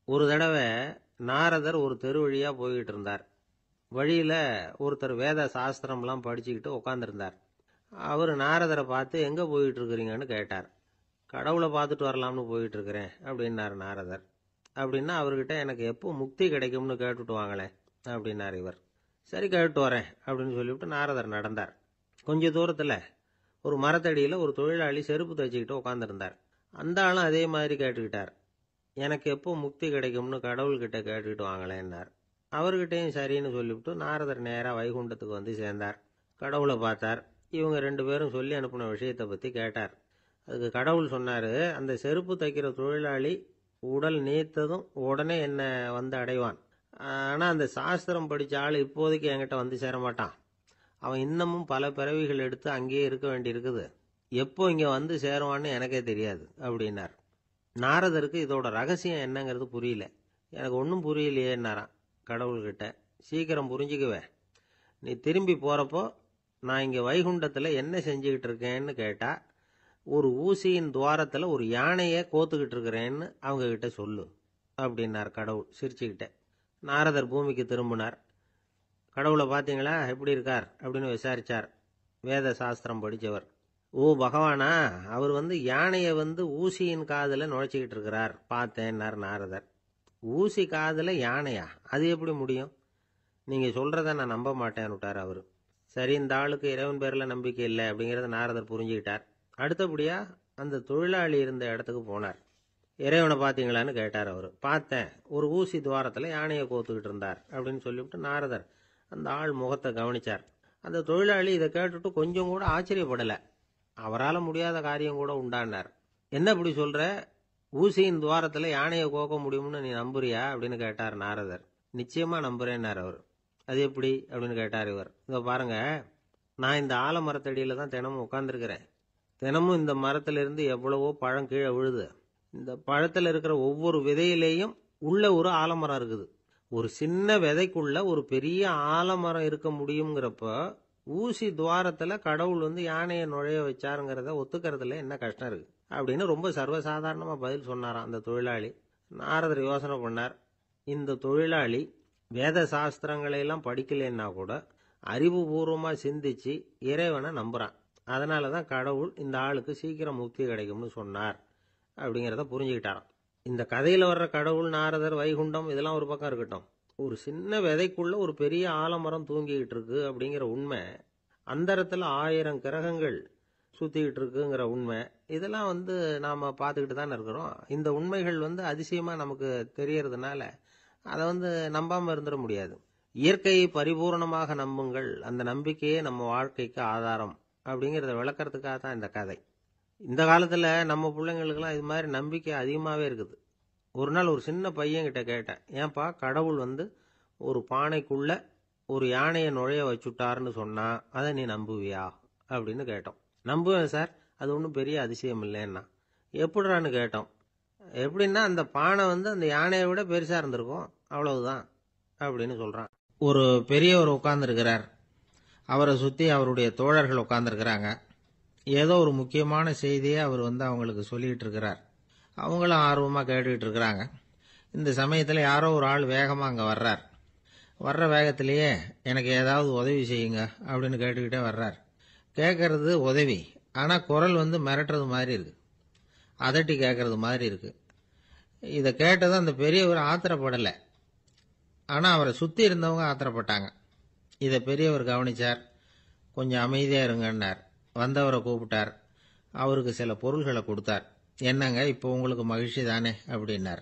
ஒரு தடவை நாரதர் ஒரு தெரு வழியா போய்கிட்டு இருந்தார். வழியில ஒருத்தர் வேத சாஸ்திரம்லாம் படிச்சுக்கிட்டு உட்காந்துருந்தார். அவர் நாரதரை பார்த்து எங்க போயிட்டு இருக்கிறீங்கன்னு கேட்டார். கடவுளை பார்த்துட்டு வரலாம்னு போயிட்டு இருக்கிறேன் அப்படின்னாரு நாரதர். அப்படின்னா அவர்கிட்ட எனக்கு எப்போ முக்தி கிடைக்கும்னு கேட்டுட்டு வாங்களேன் அப்படின்னார் இவர். சரி கேட்டு வரேன் அப்படின்னு சொல்லிவிட்டு நாரதர் நடந்தார். கொஞ்ச தூரத்தில் ஒரு மரத்தடியில் ஒரு தொழிலாளி செருப்பு தைச்சிக்கிட்டு உட்காந்துருந்தார். அந்த ஆளும் அதே மாதிரி கேட்டுக்கிட்டார். எனக்கு எப்போ முக்தி கிடைக்கும்னு கடவுள்கிட்ட கேட்டுக்கிட்டு வாங்களேன்னார். அவர்கிட்டையும் சரின்னு சொல்லிவிட்டு நாரதர் நேராக வைகுண்டத்துக்கு வந்து சேர்ந்தார். கடவுளை பார்த்தார். இவங்க 2 பேரும் சொல்லி அனுப்பின விஷயத்தை பற்றி கேட்டார். அதுக்கு கடவுள் சொன்னார், அந்த செருப்பு தைக்கிற தொழிலாளி உடல் நீத்ததும் உடனே என்னை வந்து அடைவான். ஆனால் அந்த சாஸ்திரம் படித்த ஆள் இப்போதைக்கு என்கிட்ட வந்து சேரமாட்டான். அவன் இன்னமும் பல பிறவிகள் எடுத்து அங்கேயே இருக்க வேண்டியிருக்குது. எப்போ இங்கே வந்து சேருவான்னு எனக்கே தெரியாது அப்படின்னார். நாரதருக்கு இதோட ரகசியம் என்னங்கிறது புரியல. எனக்கு ஒன்றும் புரியலையேன்னாரான் கடவுள்கிட்ட. சீக்கிரம் புரிஞ்சுக்குவேன். நீ திரும்பி போகிறப்போ நான் இங்கே வைகுண்டத்தில் என்ன செஞ்சுக்கிட்டு இருக்கேன்னு கேட்டா, ஒரு ஊசியின் துவாரத்தில் ஒரு யானையை கோத்துக்கிட்டு இருக்கிறேன்னு அவங்கக்கிட்ட சொல்லு அப்படின்னார் கடவுள் சிரிச்சுக்கிட்டே. நாரதர் பூமிக்கு திரும்பினார். கடவுளை பார்த்தீங்களா, எப்படி இருக்கார் அப்படின்னு விசாரிச்சார் வேத சாஸ்திரம் படித்தவர். ஓ பகவானா, அவர் யானையை ஊசியின் காதில் நுழைச்சிக்கிட்டு இருக்கிறார் பார்த்தேன்னார் நாரதர். ஊசி காதில் யானையா? அது எப்படி முடியும்? நீங்கள் சொல்கிறத நான் நம்ப மாட்டேன்னு விட்டார் அவர். சரி, இந்த ஆளுக்கு இறைவன் பேரில் நம்பிக்கை இல்லை அப்படிங்கிறத நாரதர் புரிஞ்சுக்கிட்டார். அடுத்தபடியாக அந்த தொழிலாளி இருந்த இடத்துக்கு போனார். இறைவனை பார்த்தீங்களான்னு கேட்டார் அவர். பார்த்தேன், ஒரு ஊசி துவாரத்தில் யானையை கோத்துக்கிட்டு இருந்தார் அப்படின்னு சொல்லிவிட்டு நாரதர் அந்த ஆள் முகத்தை கவனிச்சார். அந்த தொழிலாளி இதை கேட்டுட்டு கொஞ்சம் கூட ஆச்சரியப்படலை. அவரால் முடியாத காரியம் கூட உண்டானார். என்ன இப்படி சொல்கிற? ஊசியின் துவாரத்தில் யானையை கோக்க முடியும்னு நீ நம்புறியா அப்படின்னு கேட்டார் நாரதர். நிச்சயமாக நம்புறேன்னார் அவர். அது எப்படி அப்படின்னு கேட்டார் இவர். இதை பாருங்க, நான் இந்த ஆலமரத்தடியில் தான் தினமும் உட்காந்துருக்கிறேன். தினமும் இந்த மரத்திலிருந்து எவ்வளவோ பழம் கீழே விழுது. இந்த பழத்தில் இருக்கிற ஒவ்வொரு விதையிலேயும் உள்ள ஒரு ஆலமரம் இருக்குது. ஒரு சின்ன விதைக்குள்ள ஒரு பெரிய ஆலமரம் இருக்க முடியுங்கிறப்ப ஊசி துவாரத்தில் கடவுள் யானையை நுழைய வச்சாருங்கிறத ஒத்துக்கிறதுல என்ன கஷ்டம் இருக்கு அப்படின்னு ரொம்ப சர்வசாதாரணமாக பதில் சொன்னாராம் அந்த தொழிலாளி. நாரதர் யோசனை பண்ணார். இந்த தொழிலாளி வேத சாஸ்திரங்களையெல்லாம் படிக்கலைன்னா கூட அறிவுபூர்வமாக சிந்திச்சு இறைவனை நம்புகிறான். அதனால தான் கடவுள் இந்த ஆளுக்கு சீக்கிரம் முக்தி கிடைக்கும்னு சொன்னார் அப்படிங்கிறத புரிஞ்சுக்கிட்டாராம். இந்த கதையில் வர்ற கடவுள், நாரதர், வைகுண்டம் இதெல்லாம் ஒரு பக்கம் இருக்கட்டும். ஒரு சின்ன விதைக்குள்ள ஒரு பெரிய ஆலமரம் தூங்கிக்கிட்டு இருக்கு அப்படிங்கிற உண்மை, அந்தரத்தில் 1000 கிரகங்கள் சுற்றிக்கிட்டு இருக்குங்கிற உண்மை, இதெல்லாம் நாம் பார்த்துக்கிட்டு தானே இருக்கிறோம். இந்த உண்மைகள் அதிசயமாக நமக்கு தெரியறதுனால அதை நம்பாமல் இருந்துட முடியாது. இயற்கையை பரிபூர்ணமாக நம்புங்கள், அந்த நம்பிக்கையே நம்ம வாழ்க்கைக்கு ஆதாரம் அப்படிங்கிறத விளக்கறதுக்காக தான் இந்த கதை. இந்த காலத்தில் நம்ம பிள்ளைங்களுக்கெல்லாம் இது மாதிரி நம்பிக்கை அதிகமாகவே இருக்குது. ஒரு நாள் ஒரு சின்ன பையன்கிட்ட கேட்டேன், ஏன்பா கடவுள் ஒரு பானைக்குள்ள ஒரு யானையை நுழைய வச்சுட்டாருன்னு சொன்னா அதை நீ நம்புவியா அப்படின்னு கேட்டோம். நம்புவேன் சார், அது ஒன்றும் பெரிய அதிசயம் இல்லைன்னா. எப்படிறான்னு கேட்டோம். எப்படின்னா அந்த பானை அந்த யானையை விட பெருசாக இருந்திருக்கும், அவ்வளவுதான் அப்படின்னு சொல்கிறான். ஒரு பெரியவர் உட்கார்ந்துருக்கிறார். அவரை சுற்றி அவருடைய தோழர்கள் உட்கார்ந்துருக்கிறாங்க. ஏதோ ஒரு முக்கியமான செய்தியை அவர் அவங்களுக்கு சொல்லிகிட்டு இருக்கிறார். அவங்களும் ஆர்வமாக கேட்டுக்கிட்டு இருக்கிறாங்க. இந்த சமயத்தில் யாரோ ஒரு ஆள் வேகமாக அங்கே வர்றார். வர்ற வேகத்திலேயே எனக்கு ஏதாவது உதவி செய்யுங்க அப்படின்னு கேட்டுக்கிட்டே வர்றார். கேட்கறது உதவி, ஆனால் குரல் மிரட்டுறது மாதிரி இருக்கு, அதட்டி கேட்கறது மாதிரி இருக்கு. இதை கேட்டது அந்த பெரியவர் ஆத்திரப்படலை, ஆனால் அவரை சுற்றி இருந்தவங்க ஆத்திரப்பட்டாங்க. இதை பெரியவர் கவனிச்சார். கொஞ்சம் அமைதியாக இருங்கன்னார். வந்தவரை கூப்பிட்டார். அவருக்கு சில பொருள்களை கொடுத்தார். என்னங்க, இப்போ உங்களுக்கு மகிழ்ச்சி தானே அப்படின்னார்.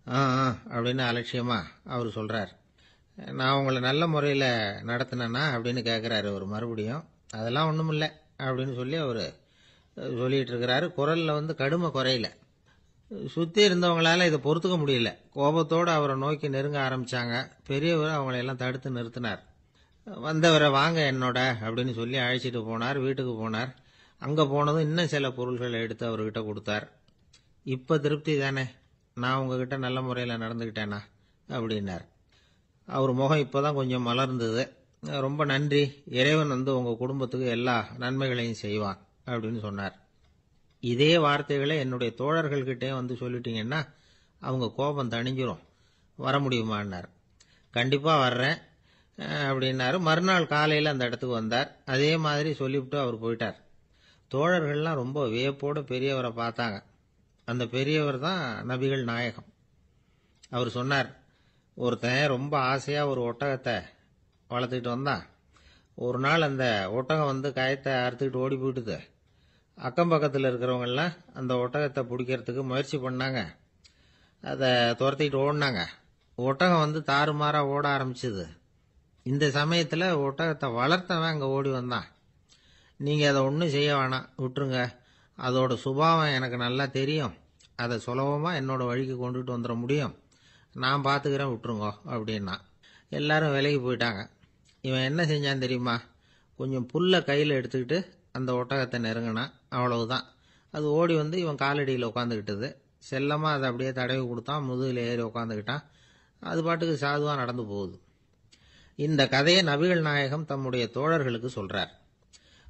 ஆ அப்படின்னு அலட்சியமாக அவர் சொல்கிறார். நான் உங்களை நல்ல முறையில் நடத்தினேன்னா அப்படின்னு கேட்குறாரு அவர் மறுபடியும். அதெல்லாம் ஒன்றும் இல்லை அப்படின்னு சொல்லி அவர் சொல்லிகிட்டு இருக்கிறாரு. குரலில் கடுமை குறையில. சுற்றி இருந்தவங்களால இதை பொறுத்துக்க முடியல. கோபத்தோடு அவரை நோக்கி நெருங்க ஆரம்பித்தாங்க. பெரியவர் அவங்களையெல்லாம் தடுத்து நிறுத்தினார். வந்தவரை வாங்க என்னோட அப்படின்னு சொல்லி அழைச்சிட்டு போனார். வீட்டுக்கு போனார். அங்கே போனதும் இன்னும் சில பொருள்களை எடுத்து அவர்கிட்ட கொடுத்தார். இப்போ திருப்தி தானே, நான் உங்ககிட்ட நல்ல முறையில் நடந்துக்கிட்டேனா அப்படின்னார். அவர் முகம் இப்போ தான் கொஞ்சம் மலர்ந்தது. ரொம்ப நன்றி, இறைவன் உங்கள் குடும்பத்துக்கு எல்லா நன்மைகளையும் செய்வான் அப்படின்னு சொன்னார். இதே வார்த்தைகளை என்னுடைய தோழர்கள்கிட்டே சொல்லிட்டீங்கன்னா அவங்க கோபம் தணிஞ்சிரும், வர முடியுமான்னார். கண்டிப்பாக வர்றேன் அப்படின்னாரு. மறுநாள் காலையில் அந்த இடத்துக்கு வந்தார். அதே மாதிரி சொல்லிவிட்டு அவர் போயிட்டார். தோழர்கள்லாம் ரொம்ப வியப்போடு பெரியவரை பார்த்தாங்க. அந்த பெரியவர் தான் நபிகள் நாயகம். அவர் சொன்னார், ஒருத்தன் ரொம்ப ஆசையாக ஒரு ஒட்டகத்தை வளர்த்துக்கிட்டு வந்தான். ஒரு நாள் அந்த ஒட்டகம் வந்து கயத்தை அறுத்துக்கிட்டு ஓடி போயிட்டுது. அக்கம் பக்கத்தில் இருக்கிறவங்கெல்லாம் அந்த ஒட்டகத்தை பிடிக்கிறதுக்கு முயற்சி பண்ணாங்க. அதை துரத்திக்கிட்டு ஓடினாங்க. ஒட்டகம் வந்து தாறுமாறாக ஓட ஆரம்பிச்சுது. இந்த சமயத்தில் ஒட்டகத்தை வளர்த்தவன் அங்கே ஓடி வந்தான். நீங்கள் அதை ஒன்றும் செய்ய வேணாம், விட்டுருங்க. அதோட சுபாவம் எனக்கு நல்லா தெரியும். அதை சுலபமாக என்னோட வழிக்கு கொண்டுட்டு வந்துட முடியும். நான் பார்த்துக்கிறேன், விட்டுருங்கோ அப்படின்னா. எல்லாரும் விலைக்கு போயிட்டாங்க. இவன் என்ன செஞ்சான் தெரியுமா? கொஞ்சம் புல்லை கையில் எடுத்துக்கிட்டு அந்த ஒட்டகத்தை நெருங்கினான். அவ்வளவுதான். அது ஓடி வந்து இவன் காலடியில் உட்காந்துக்கிட்டது. செல்லமாக அதை அப்படியே தடவி கொடுத்தான். முதுகில் ஏறி உட்காந்துக்கிட்டான். அது பாட்டுக்கு சாதுவாக நடந்து போகுது. இந்த கதையை நபிகள் நாயகம் தம்முடைய தோழர்களுக்கு சொல்றார்.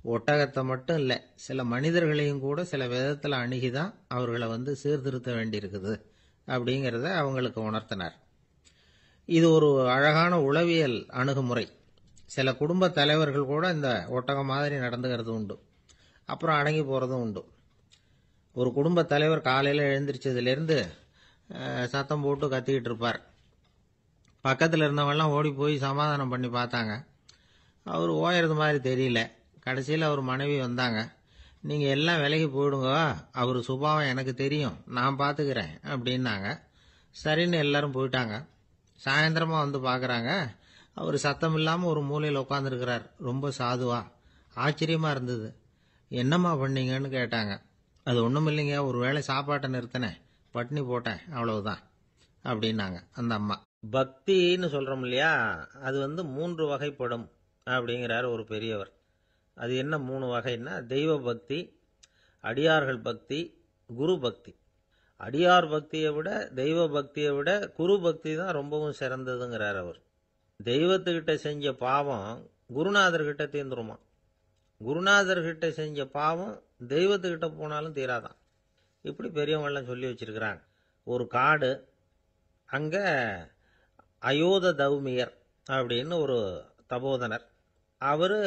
ஒட்டகத்தை மட்டும் இல்லை, சில மனிதர்களையும் கூட சில விதத்தில் அணுகிதான் அவர்களை வந்து சீர்திருத்த வேண்டியிருக்குது அப்படிங்கிறத அவங்களுக்கு உணர்த்தினார். இது ஒரு அழகான உளவியல் அணுகுமுறை. சில குடும்ப தலைவர்கள் கூட இந்த ஒட்டகம் மாதிரி நடந்துகிறது உண்டு. அப்புறம் அடங்கி போகிறதும் உண்டு. ஒரு குடும்ப தலைவர் காலையில் எழுந்திரிச்சதுலேருந்து சத்தம் போட்டு கத்திக்கிட்டு இருப்பார். பக்கத்தில் இருந்தவங்கெல்லாம் ஓடி போய் சமாதானம் பண்ணி பார்த்தாங்க. அவர் ஓயறது மாதிரி தெரியல. கடைசியில் அவர் மனைவி வந்தாங்க. நீங்கள் எல்லாம் விலைக்கு போயிடுங்க, அவர் சுபாவம் எனக்கு தெரியும், நான் பார்த்துக்கிறேன் அப்படின்னாங்க. சரின்னு எல்லாரும் போயிட்டாங்க. சாயந்தரமாக வந்து பார்க்குறாங்க, அவர் சத்தம் இல்லாமல் ஒரு மூலையில் உட்காந்துருக்கிறார், ரொம்ப சாதுவா. ஆச்சரியமாக இருந்தது. என்னம்மா பண்ணீங்கன்னு கேட்டாங்க. அது ஒன்றும் இல்லைங்க, ஒரு வேளை சாப்பாட்டை நிறுத்தினேன், பட்னி போட்டேன், அவ்வளவுதான் அப்படின்னாங்க அந்த அம்மா. பக்தின்னு சொல்கிறோம் இல்லையா, அது வந்து 3 வகைப்படும் அப்படிங்கிறார் ஒரு பெரியவர். அது என்ன 3 வகைன்னா, தெய்வ பக்தி, அடியார்கள் பக்தி, குரு பக்தி. அடியார் பக்தியை விட தெய்வ பக்தியை விட குரு பக்தி தான் ரொம்பவும் சிறந்ததுங்கிறார் அவர். தெய்வத்துக்கிட்ட செஞ்ச பாவம் குருநாதர்கிட்ட தீர்ந்துருமா. குருநாதர்கிட்ட செஞ்ச பாவம் தெய்வத்துக்கிட்ட போனாலும் தீராதான். இப்படி பெரியவங்கெல்லாம் சொல்லி வச்சிருக்கிறாங்க. ஒரு காடு, அங்கே அயோத தௌமியர் அப்படின்னு ஒரு தபோதனர். அவர்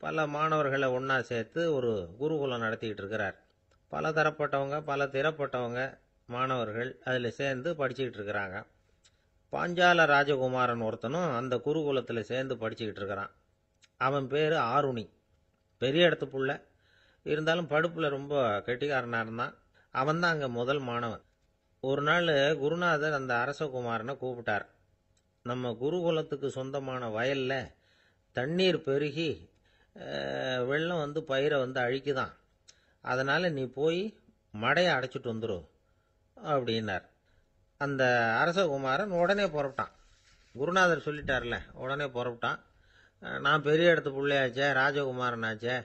பல மாணவர்களை ஒன்றா சேர்த்து ஒரு குருகுலம் நடத்திக்கிட்டு இருக்கிறார். பல தரப்பட்டவங்க, பல திறப்பட்டவங்க மாணவர்கள் அதில் சேர்ந்து படிச்சுக்கிட்டு இருக்கிறாங்க. பாஞ்சால ராஜகுமாரன் ஒருத்தனும் அந்த குருகுலத்தில் சேர்ந்து படிச்சுக்கிட்டு இருக்கிறான். அவன் பேர் ஆருணி. பெரிய இடத்து புள்ள, இருந்தாலும் படுப்பில் ரொம்ப கெட்டிக்காரனாக இருந்தான். அவன் தான் அங்கே முதல் மாணவன். ஒரு நாள் குருநாதர் அந்த அரசகுமாரனை கூப்பிட்டார். நம்ம குருகுலத்துக்கு சொந்தமான வயலில் தண்ணீர் பெருகி வெள்ளம் வந்து பயிரை வந்து அழிக்குதான், அதனால் நீ போய் மடையை அடைச்சிட்டு வந்துடும் அப்படின்னார். அந்த அரசகுமாரன் உடனே புறப்பட்டான். குருநாதர் சொல்லிட்டார்ல, உடனே புறப்பட்டான். நான் பெரிய இடத்து பிள்ளையாச்சே, ராஜகுமாரனாச்சே,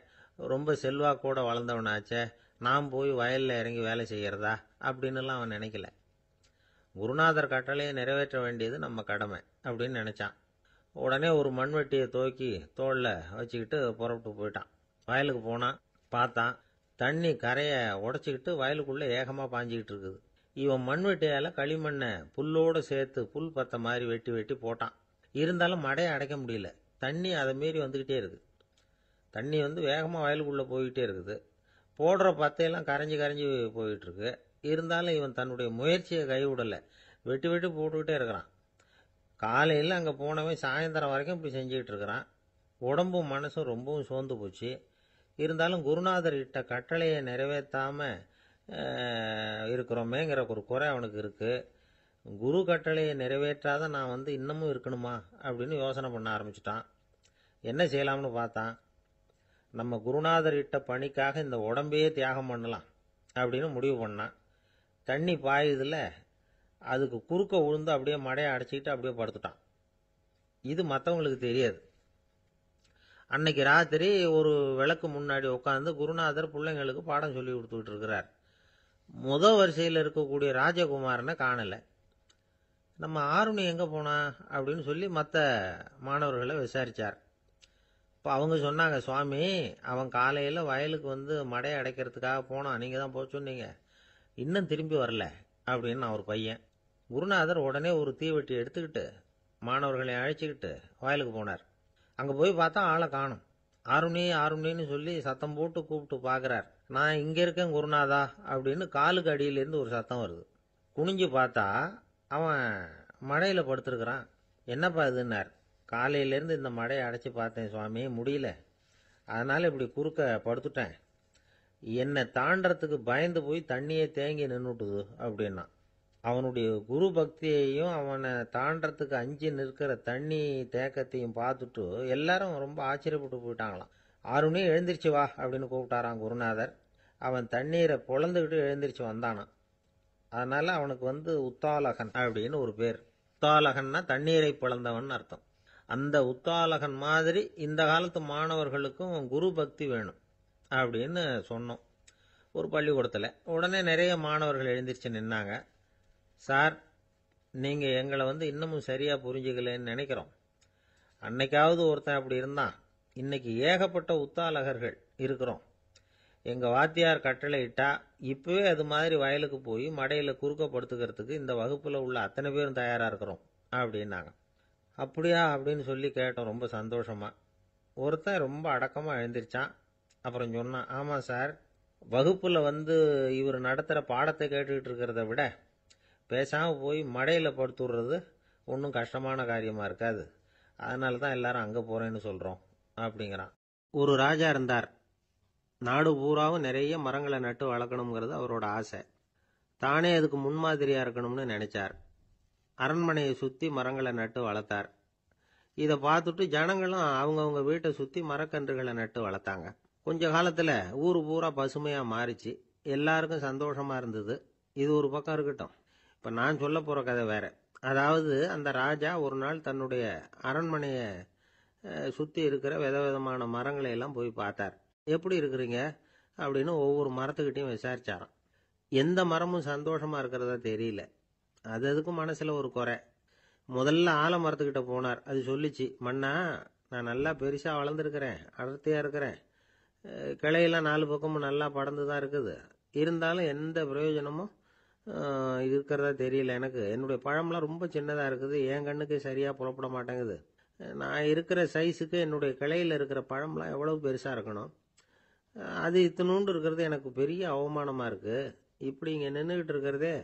ரொம்ப செல்வாக்கூட வளர்ந்தவனாச்சே, நான் போய் வயலில் இறங்கி வேலை செய்கிறதா அப்படின்னுலாம் அவன் நினைக்கல. குருநாதர் கட்டளையை நிறைவேற்ற வேண்டியது நம்ம கடமை அப்படின்னு நினச்சான். உடனே ஒரு மண்வெட்டியை தூக்கி தோளில் வச்சுக்கிட்டு புறப்பட்டு போயிட்டான். வயலுக்கு போனான். பார்த்தான், தண்ணி கரையை உடச்சிக்கிட்டு வயலுக்குள்ளே ஏகமாக பாஞ்சிக்கிட்டு இருக்குது. இவன் மண்வெட்டியால் களிமண்ணை புல்லோடு சேர்த்து புல் பத்த மாதிரி வெட்டி வெட்டி போட்டான். இருந்தாலும் மடையை அடைக்க முடியல. தண்ணி அதை மீறி வந்துக்கிட்டே இருக்குது. தண்ணி வந்து வேகமாக வயலுக்குள்ளே போய்கிட்டே இருக்குது. போடுற பத்தையெல்லாம் கரைஞ்சி கரைஞ்சி போயிட்டுருக்கு. இருந்தாலும் இவன் தன்னுடைய முயற்சியை கைவிடலை. வெட்டி வெட்டி போட்டுக்கிட்டே இருக்கிறான். காலையில் அங்கே போனவன் சாயந்தரம் வரைக்கும் இப்படி செஞ்சுக்கிட்டு இருக்கிறான். உடம்பும் மனசும் ரொம்பவும் சோர்ந்து போச்சு. இருந்தாலும் குருநாதர் இட்ட கட்டளையை நிறைவேற்றாமல் இருக்கிறோமேங்கிற ஒரு குறை அவனுக்கு இருக்குது. குரு கட்டளையை நிறைவேற்றாத நான் வந்து இன்னமும் இருக்கணுமா அப்படின்னு யோசனை பண்ண ஆரம்பிச்சிட்டான். என்ன செய்யலாம்னு பார்த்தான். நம்ம குருநாதர் இட்ட பணிக்காக இந்த உடம்பையே தியாகம் பண்ணலாம் அப்படின்னு முடிவு பண்ணான். தண்ணி பாயுதில் அதுக்கு குறுக்க விழுந்து அப்படியே மடையை அடைச்சிக்கிட்டு அப்படியே படுத்துட்டான். இது மற்றவங்களுக்கு தெரியாது. அன்னைக்கு ராத்திரி ஒரு விளக்கு முன்னாடி உட்காந்து குருநாதர் பிள்ளைங்களுக்கு பாடம் சொல்லி கொடுத்துக்கிட்டு இருக்கிறார். வரிசையில் இருக்கக்கூடிய ராஜகுமாரனை காணலை. நம்ம ஆருணி எங்கே போனா அப்படின்னு சொல்லி மற்ற மாணவர்களை விசாரித்தார். இப்போ அவங்க சொன்னாங்க, சுவாமி, அவன் காலையில் வயலுக்கு வந்து மடையை அடைக்கிறதுக்காக போனான், நீங்கள் தான் போக சொன்னீங்க, இன்னும் திரும்பி வரல அப்படின்னு அவர் பையன். குருநாதர் உடனே ஒரு தீவெட்டி எடுத்துக்கிட்டு மாணவர்களை அழைச்சிக்கிட்டு வயலுக்கு போனார். அங்கே போய் பார்த்தா ஆளை காணும். ஆருணி ஆருணின்னு சொல்லி சத்தம் போட்டு கூப்பிட்டு பார்க்குறார். நான் இங்கே இருக்கேன் குருநாதா அப்படின்னு காலுக்கு அடியிலேருந்து ஒரு சத்தம் வருது. குனிஞ்சு பார்த்தா அவன் மழையில் படுத்துருக்கிறான். என்னப்பா இதுன்னார். காலையிலேருந்து இந்த மழையை அடைச்சி பார்த்தேன் சுவாமி, முடியல, அதனால் இப்படி குறுக்க படுத்துட்டேன். என்னை தாண்டறதுக்கு பயந்து போய் தண்ணியே தேங்கி நின்றுட்டுது அப்படின்னா. அவனுடைய குரு பக்தியையும் அவனை தாண்டறதுக்கு அஞ்சு நிற்கிற தண்ணி தேக்கத்தையும் பார்த்துட்டு எல்லாரும் ரொம்ப ஆச்சரியப்பட்டு போயிட்டாங்களாம். ஆருணி எழுந்திரிச்சு வா அப்படின்னு கூப்பிட்டாராம் குருநாதர். அவன் தண்ணீரை பொழந்துக்கிட்டு எழுந்திரிச்சு வந்தானான். அதனால அவனுக்கு உத்தாலகன் அப்படின்னு ஒரு பேர். உத்தாலகன்னா தண்ணீரை பிளந்தவன் அர்த்தம். அந்த உத்தாலகன் மாதிரி இந்த காலத்து மாணவர்களுக்கும் குரு பக்தி வேணும் அப்படின்னு சொன்னோம் ஒரு பள்ளிக்கூடத்தில். உடனே நிறைய மாணவர்கள் எழுந்திரிச்சு நின்னாங்க. சார், நீங்கள் எங்களை இன்னமும் சரியாக புரிஞ்சுக்கலன்னு நினைக்கிறோம். அன்னைக்காவது ஒருத்தன் அப்படி இருந்தான், இன்னைக்கு ஏகப்பட்ட உத்தாலகர்கள் இருக்கிறோம். எங்கள் வாத்தியார் கட்டளை இட்டா இப்போவே அது மாதிரி வயலுக்கு போய் மடையில் குறுக்கப்படுத்துக்கிறதுக்கு இந்த வகுப்பில் உள்ள அத்தனை பேரும் தயாராக இருக்கிறோம் அப்படின்னாங்க. அப்படியா அப்படின்னு சொல்லி கேட்டோம் ரொம்ப சந்தோஷமாக. ஒருத்தன் ரொம்ப அடக்கமாக எழுந்திரிச்சான். அப்புறம் சொன்னான், ஆமாம் சார், வகுப்பில் இவர் நடத்துகிற பாடத்தை கேட்டுக்கிட்டு இருக்கிறத விட பேசாமல் போய் மடையில் படுத்துடுறது ஒன்றும் கஷ்டமான காரியமாக இருக்காது, அதனால தான் எல்லாரும் அங்கே போகிறேன்னு சொல்கிறோம் அப்படிங்கிறான். ஒரு ராஜா இருந்தார். நாடு பூராவும் நிறைய மரங்களை நட்டு வளர்க்கணுங்கிறது அவரோட ஆசை. தானே அதுக்கு முன்மாதிரியாக இருக்கணும்னு நினைச்சார். அரண்மனையை சுற்றி மரங்களை நட்டு வளர்த்தார். இதை பார்த்துட்டு ஜனங்களும் அவங்கவுங்க வீட்டை சுற்றி மரக்கன்றுகளை நட்டு வளர்த்தாங்க. கொஞ்ச காலத்தில் ஊர் பூரா பசுமையாக மாறிச்சு. எல்லாருக்கும் சந்தோஷமாக இருந்தது. இது ஒரு பக்கம் இருக்கட்டும். இப்போ நான் சொல்ல போகிற கதை வேற. அதாவது அந்த ராஜா ஒரு நாள் தன்னுடைய அரண்மனையை சுற்றி இருக்கிற விதவிதமான மரங்களை எல்லாம் போய் பார்த்தார். எப்படி இருக்கிறீங்க அப்படின்னு ஒவ்வொரு மரத்துக்கிட்டையும் விசாரிச்சாராம். எந்த மரமும் சந்தோஷமாக இருக்கிறதா தெரியல. அதுக்கும் மனசில் ஒரு குறை. முதல்ல ஆலமரத்துக்கிட்ட போனார். அது சொல்லிச்சு, மண்ணா, நான் நல்லா பெருசாக வளர்ந்துருக்கிறேன், அடர்த்தியாக இருக்கிறேன், கிளையெல்லாம் 4 பக்கமும் நல்லா படர்ந்து தான் இருக்குது, இருந்தாலும் எந்த பிரயோஜனமும் இருக்கிறதா தெரியல எனக்கு. என்னுடைய பழம்லாம் ரொம்ப சின்னதாக இருக்குது, என் கண்ணுக்கு சரியாக புலப்பட மாட்டேங்குது. நான் இருக்கிற சைஸுக்கு என்னுடைய கிளையில் இருக்கிற பழம்லாம் எவ்வளவு பெருசாக இருக்கணும், அது இத்தினூண்டு இருக்கிறது எனக்கு பெரிய அவமானமாக இருக்குது. இப்படி இங்கே நின்றுக்கிட்டு இருக்கிறதே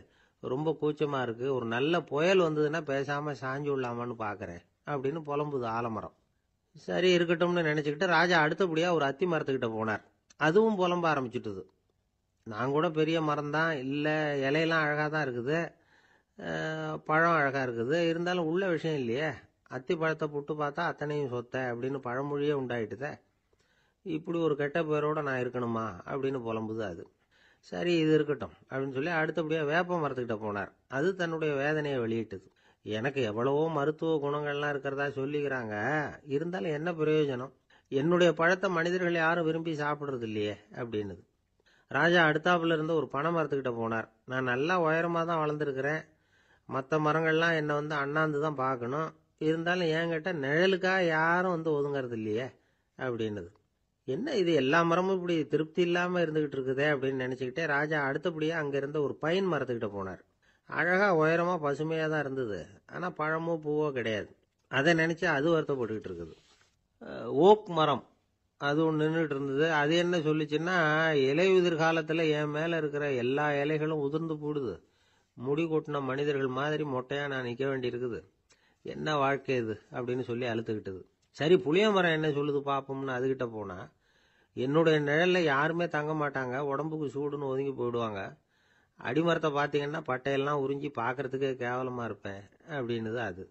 ரொம்ப கூச்சமாக இருக்குது. ஒரு நல்ல புயல் வந்ததுன்னா பேசாமல் சாஞ்சு விடலாமான்னு பார்க்குறேன் அப்படின்னு புலம்புது ஆலமரம். சரி இருக்கட்டும்னு நினச்சிக்கிட்டு ராஜா அடுத்தபடியாக ஒரு அத்தி மரத்துக்கிட்ட போனார். அதுவும் புலம்ப ஆரம்பிச்சுட்டுது. நான் கூட பெரிய மரம் தான், இல்லை இலையெல்லாம் அழகாக தான் இருக்குது, பழம் அழகாக இருக்குது, இருந்தாலும் உள்ள விஷயம் இல்லையே, அத்தி பழத்தை புட்டு பார்த்தா அத்தனையும் சொத்தை அப்படின்னு பழமொழியே உண்டாயிட்டுதே. இப்படி ஒரு கெட்ட பேரோட நான் இருக்கணுமா அப்படின்னு புலம்புது அது. சரி இது இருக்கட்டும் அப்படின்னு சொல்லி அடுத்தபடியாக வேப்ப மரத்துக்கிட்ட போனார். அது தன்னுடைய வேதனையை வெளியிட்டது. எனக்கு எவ்வளவோ மருத்துவ குணங்கள்லாம் இருக்கிறதா சொல்லிக்கிறாங்க, இருந்தாலும் என்ன பிரயோஜனம், என்னுடைய பழத்தை மனிதர்கள் யாரும் விரும்பி சாப்பிட்றது இல்லையே அப்படின்னுது. ராஜா அடுத்தாப்புல இருந்த ஒரு பனை மரத்துக்கிட்ட போனார். நான் நல்லா உயரமாக தான் வளர்ந்துருக்கிறேன், மற்ற மரங்கள்லாம் என்னை அண்ணாந்து தான் பார்க்கணும், இருந்தாலும் என்கிட்ட நிழலுக்காக யாரும் ஒதுங்கிறது இல்லையே அப்படின்னுது. என்ன இது எல்லா மரமும் இப்படி திருப்தி இல்லாமல் இருந்துகிட்டு இருக்குதே அப்படின்னு நினச்சிக்கிட்டே ராஜா அடுத்தபடியாக அங்கே இருந்த ஒரு பைன் மரத்துக்கிட்ட போனார். அழகாக உயரமாக பசுமையாக தான் இருந்தது, ஆனால் பழமோ பூவோ கிடையாது. அதை நினச்சி அது வருத்தப்பட்டுக்கிட்டு இருக்குது. ஓக் மரம் அது ஒன்று நின்றுட்டு இருந்தது. அது என்ன சொல்லிச்சுன்னா, இலையுதிர் காலத்தில் என் மேலே இருக்கிற எல்லா இலைகளும் உதிர்ந்து போடுது, முடி கொட்டின மனிதர்கள் மாதிரி மொட்டையாக நான் நிற்க வேண்டியிருக்குது, என்ன வாழ்க்கை இது அப்படின்னு சொல்லி அழுத்துக்கிட்டது. சரி புளிய மரம் என்ன சொல்லுது பார்ப்போம்னு அதுகிட்ட போனா, என்னுடைய நிழலில் யாருமே தங்க மாட்டாங்க, உடம்புக்கு சூடுன்னு ஒதுங்கி போயிடுவாங்க, அடிமரத்தை பார்த்தீங்கன்னா பட்டையெல்லாம் உறிஞ்சி பார்க்கறதுக்கே கேவலமாக இருப்பேன் அப்படின்னுது அது.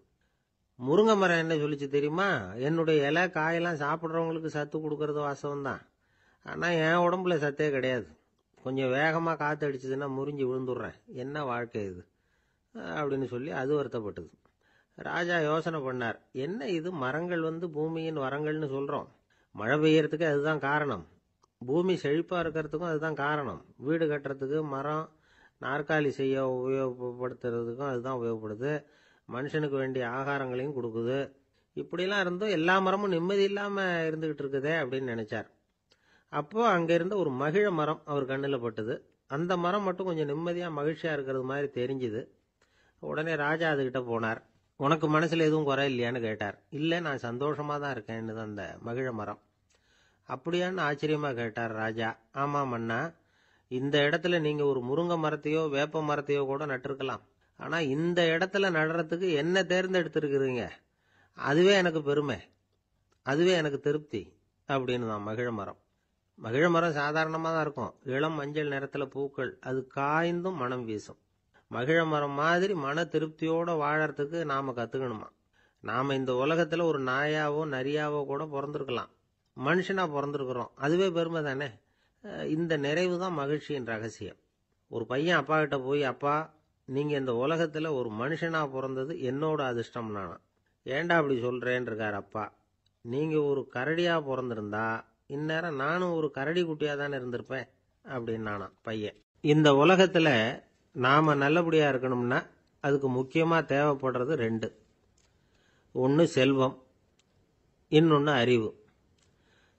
முருங்கை மரம் என்ன சொல்லிச்சு தெரியுமா, என்னுடைய இலை காயெல்லாம் சாப்பிட்றவங்களுக்கு சத்து கொடுக்கறது வாசவம்தான், ஆனால் என் உடம்புல சத்தே கிடையாது, கொஞ்சம் வேகமாக காற்று அடிச்சதுன்னா முறிஞ்சி விழுந்துடுறேன், என்ன வாழ்க்கை இது அப்படின்னு சொல்லி அது வருத்தப்பட்டது. ராஜா யோசனை பண்ணார், என்ன இது மரங்கள் பூமியின் வரங்கள்னு சொல்கிறோம், மழை பெய்யறதுக்கு அதுதான் காரணம், பூமி செழிப்பாக இருக்கிறதுக்கும் அதுதான் காரணம், வீடு கட்டுறதுக்கு மரம், நாற்காலி செய்ய உபயோகப்படுத்துறதுக்கும் அதுதான் உபயோகப்படுது, மனுஷனுக்கு வேண்டிய ஆகாரங்களையும் கொடுக்குது, இப்படிலாம் இருந்தும் எல்லா மரமும் நிம்மதி இல்லாமல் இருந்துக்கிட்டு இருக்குதே அப்படின்னு நினச்சார். அப்போது அங்கே இருந்த ஒரு மகிழ மரம் அவர் கண்ணில் பட்டுது. அந்த மரம் மட்டும் கொஞ்சம் நிம்மதியாக மகிழ்ச்சியாக இருக்கிறது மாதிரி தெரிஞ்சுது. உடனே ராஜா அதுகிட்ட போனார். உனக்கு மனசில் எதுவும் குறை இல்லையான்னு கேட்டார். இல்லை, நான் சந்தோஷமாக தான் இருக்கேன்னு அந்த மகிழ மரம். அப்படியான்னு ஆச்சரியமாக கேட்டார் ராஜா. ஆமாம் மன்னா, இந்த இடத்துல நீங்கள் ஒரு முருங்கை மரத்தையோ வேப்ப மரத்தையோ கூட நட்டிருக்கலாம். ஆனால் இந்த இடத்துல நடுறதுக்கு என்ன தேர்ந்தெடுத்திருக்கிறீங்க, அதுவே எனக்கு பெருமை, அதுவே எனக்கு திருப்தி அப்படின்னு தான் மகிழ மரம். மகிழ மரம் சாதாரணமாக தான் இருக்கும். இளம் மஞ்சள் நிறத்தில் பூக்கள், அது காய்ந்தும் மனம் வீசும். மகிழ மரம் மாதிரி மன திருப்தியோடு வாழறதுக்கு நாம் கற்றுக்கணுமா. நாம் இந்த உலகத்தில் ஒரு நாயாவோ நரியாவோ கூட பிறந்திருக்கலாம். மனுஷனாக பிறந்திருக்கிறோம், அதுவே பெருமை தானே. இந்த நிறைவு தான் மகிழ்ச்சியின் ரகசியம். ஒரு பையன் அப்பா கிட்ட போய், அப்பா, நீங்கள் இந்த உலகத்தில் ஒரு மனுஷனாக பிறந்தது என்னோட அதிர்ஷ்டம் நானா. ஏண்டா அப்படி சொல்கிறேன்னு இருக்கார் அப்பா. நீங்கள் ஒரு கரடியாக பிறந்திருந்தா இந்நேரம் நானும் ஒரு கரடி குட்டியாக தானே இருந்திருப்பேன் அப்படின்னு நானா பையன். இந்த உலகத்தில் நாம் நல்லபடியாக இருக்கணும்னா அதுக்கு முக்கியமாக தேவைப்படுறது ரெண்டு. ஒன்று செல்வம், இன்னொன்று அறிவு.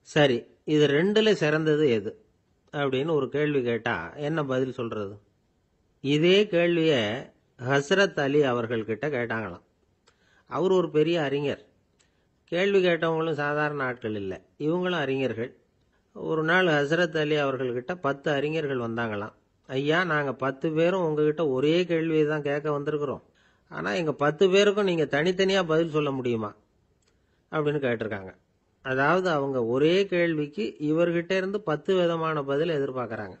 சரி, இது ரெண்டுல சிறந்தது எது அப்படின்னு ஒரு கேள்வி கேட்டால் என்ன பதில் சொல்கிறது? இதே கேள்வியை ஹஸ்ரத் அலி அவர்கள்கிட்ட கேட்டாங்களாம். அவர் ஒரு பெரிய அறிஞர். கேள்வி கேட்டவங்களும் சாதாரண ஆட்கள் இல்லை, இவங்களும் அறிஞர்கள். ஒரு நாள் ஹஸ்ரத் அலி அவர்கள்கிட்ட 10 அறிஞர்கள் வந்தாங்களாம். ஐயா, நாங்கள் 10 பேரும் உங்ககிட்ட ஒரே கேள்வியை தான் கேட்க வந்திருக்கிறோம். ஆனால் எங்கள் 10 பேருக்கும் நீங்கள் தனித்தனியாக பதில் சொல்ல முடியுமா அப்படின்னு கேட்டிருக்காங்க. அதாவது அவங்க ஒரே கேள்விக்கு இவர்கிட்ட இருந்து 10 விதமான பதில் எதிர்பார்க்குறாங்க.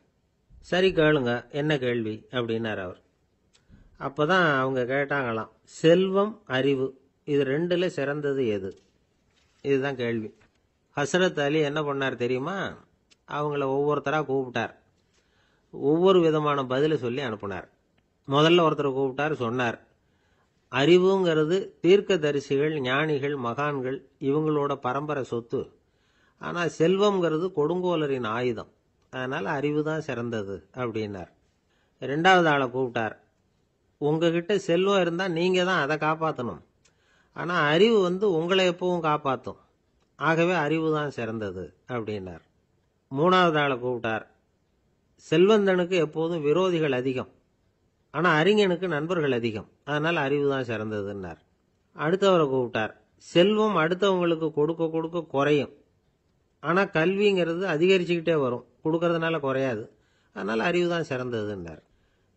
சரி கேளுங்க, என்ன கேள்வி அப்படின்னார் அவர். அப்போ தான் அவங்க கேட்டாங்களாம், செல்வம் அறிவு இது ரெண்டுல சிறந்தது எது? இதுதான் கேள்வி. ஹஸ்ரத் அலி என்ன பண்ணார் தெரியுமா? அவங்கள ஒவ்வொருத்தராக கூப்பிட்டார். ஒவ்வொரு விதமான பதிலை சொல்லி அனுப்புனார். முதல்ல ஒருத்தரை கூப்பிட்டார், சொன்னார், அறிவுங்கிறது தீர்க்கதரிசிகள், ஞானிகள், மகான்கள் இவங்களோட பரம்பரை சொத்து. ஆனால் செல்வம்ங்கிறது கொடுங்கோலரின் ஆயுதம், அதனால் அறிவு தான் சிறந்தது அப்படின்னார். ரெண்டாவது ஆளை கூப்பிட்டார். உங்ககிட்ட செல்வம் இருந்தால் நீங்கள் தான் அதை காப்பாற்றணும், ஆனால் அறிவு உங்களை எப்பவும் காப்பாற்றும், ஆகவே அறிவு தான் சிறந்தது அப்படின்னார். மூணாவது ஆளை கூப்பிட்டார். செல்வந்தனுக்கு எப்போதும் விரோதிகள் அதிகம், ஆனால் அறிஞனுக்கு நண்பர்கள் அதிகம், அதனால் அறிவு தான் சிறந்ததுன்னார். அடுத்தவரை கூப்பிட்டார். செல்வம் அடுத்தவங்களுக்கு கொடுக்க கொடுக்க குறையும், ஆனால் கல்விங்கிறது அதிகரிச்சுக்கிட்டே வரும், கொடுக்கறதுனால குறையாது, அதனால் அறிவு தான் சிறந்ததுன்னார்.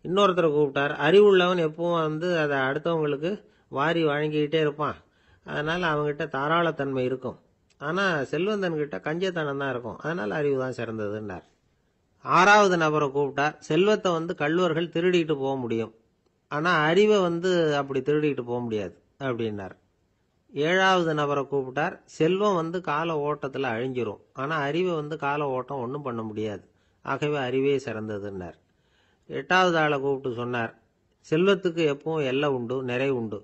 இன்னொருத்தரை கூப்பிட்டார். அறிவுள்ளவன் எப்பவும் அதை அடுத்தவங்களுக்கு வாரி வழங்கிக்கிட்டே இருப்பான், அதனால் அவங்ககிட்ட தாராளத்தன்மை இருக்கும், ஆனால் செல்வந்தன்கிட்ட கஞ்சத்தனம் தான் இருக்கும், அதனால் அறிவு தான் சிறந்ததுன்னார். ஆறாவது நபரை கூப்பிட்டார். செல்வத்தை கள்வர்கள் திருடிட்டு போக முடியும், ஆனால் அறிவை அப்படி திருடிட்டு போக முடியாது அப்படின்னார். ஏழாவது நபரை கூப்பிட்டார். செல்வம் கால ஓட்டத்தில் அழிஞ்சிரும், ஆனால் அறிவை கால ஓட்டம் ஒன்றும் பண்ண முடியாது, ஆகவே அறிவே சிறந்ததுன்னார். எட்டாவது ஆளை கூப்பிட்டு சொன்னார், செல்வத்துக்கு எப்பவும் எல்லை உண்டு, நிறைவு உண்டு,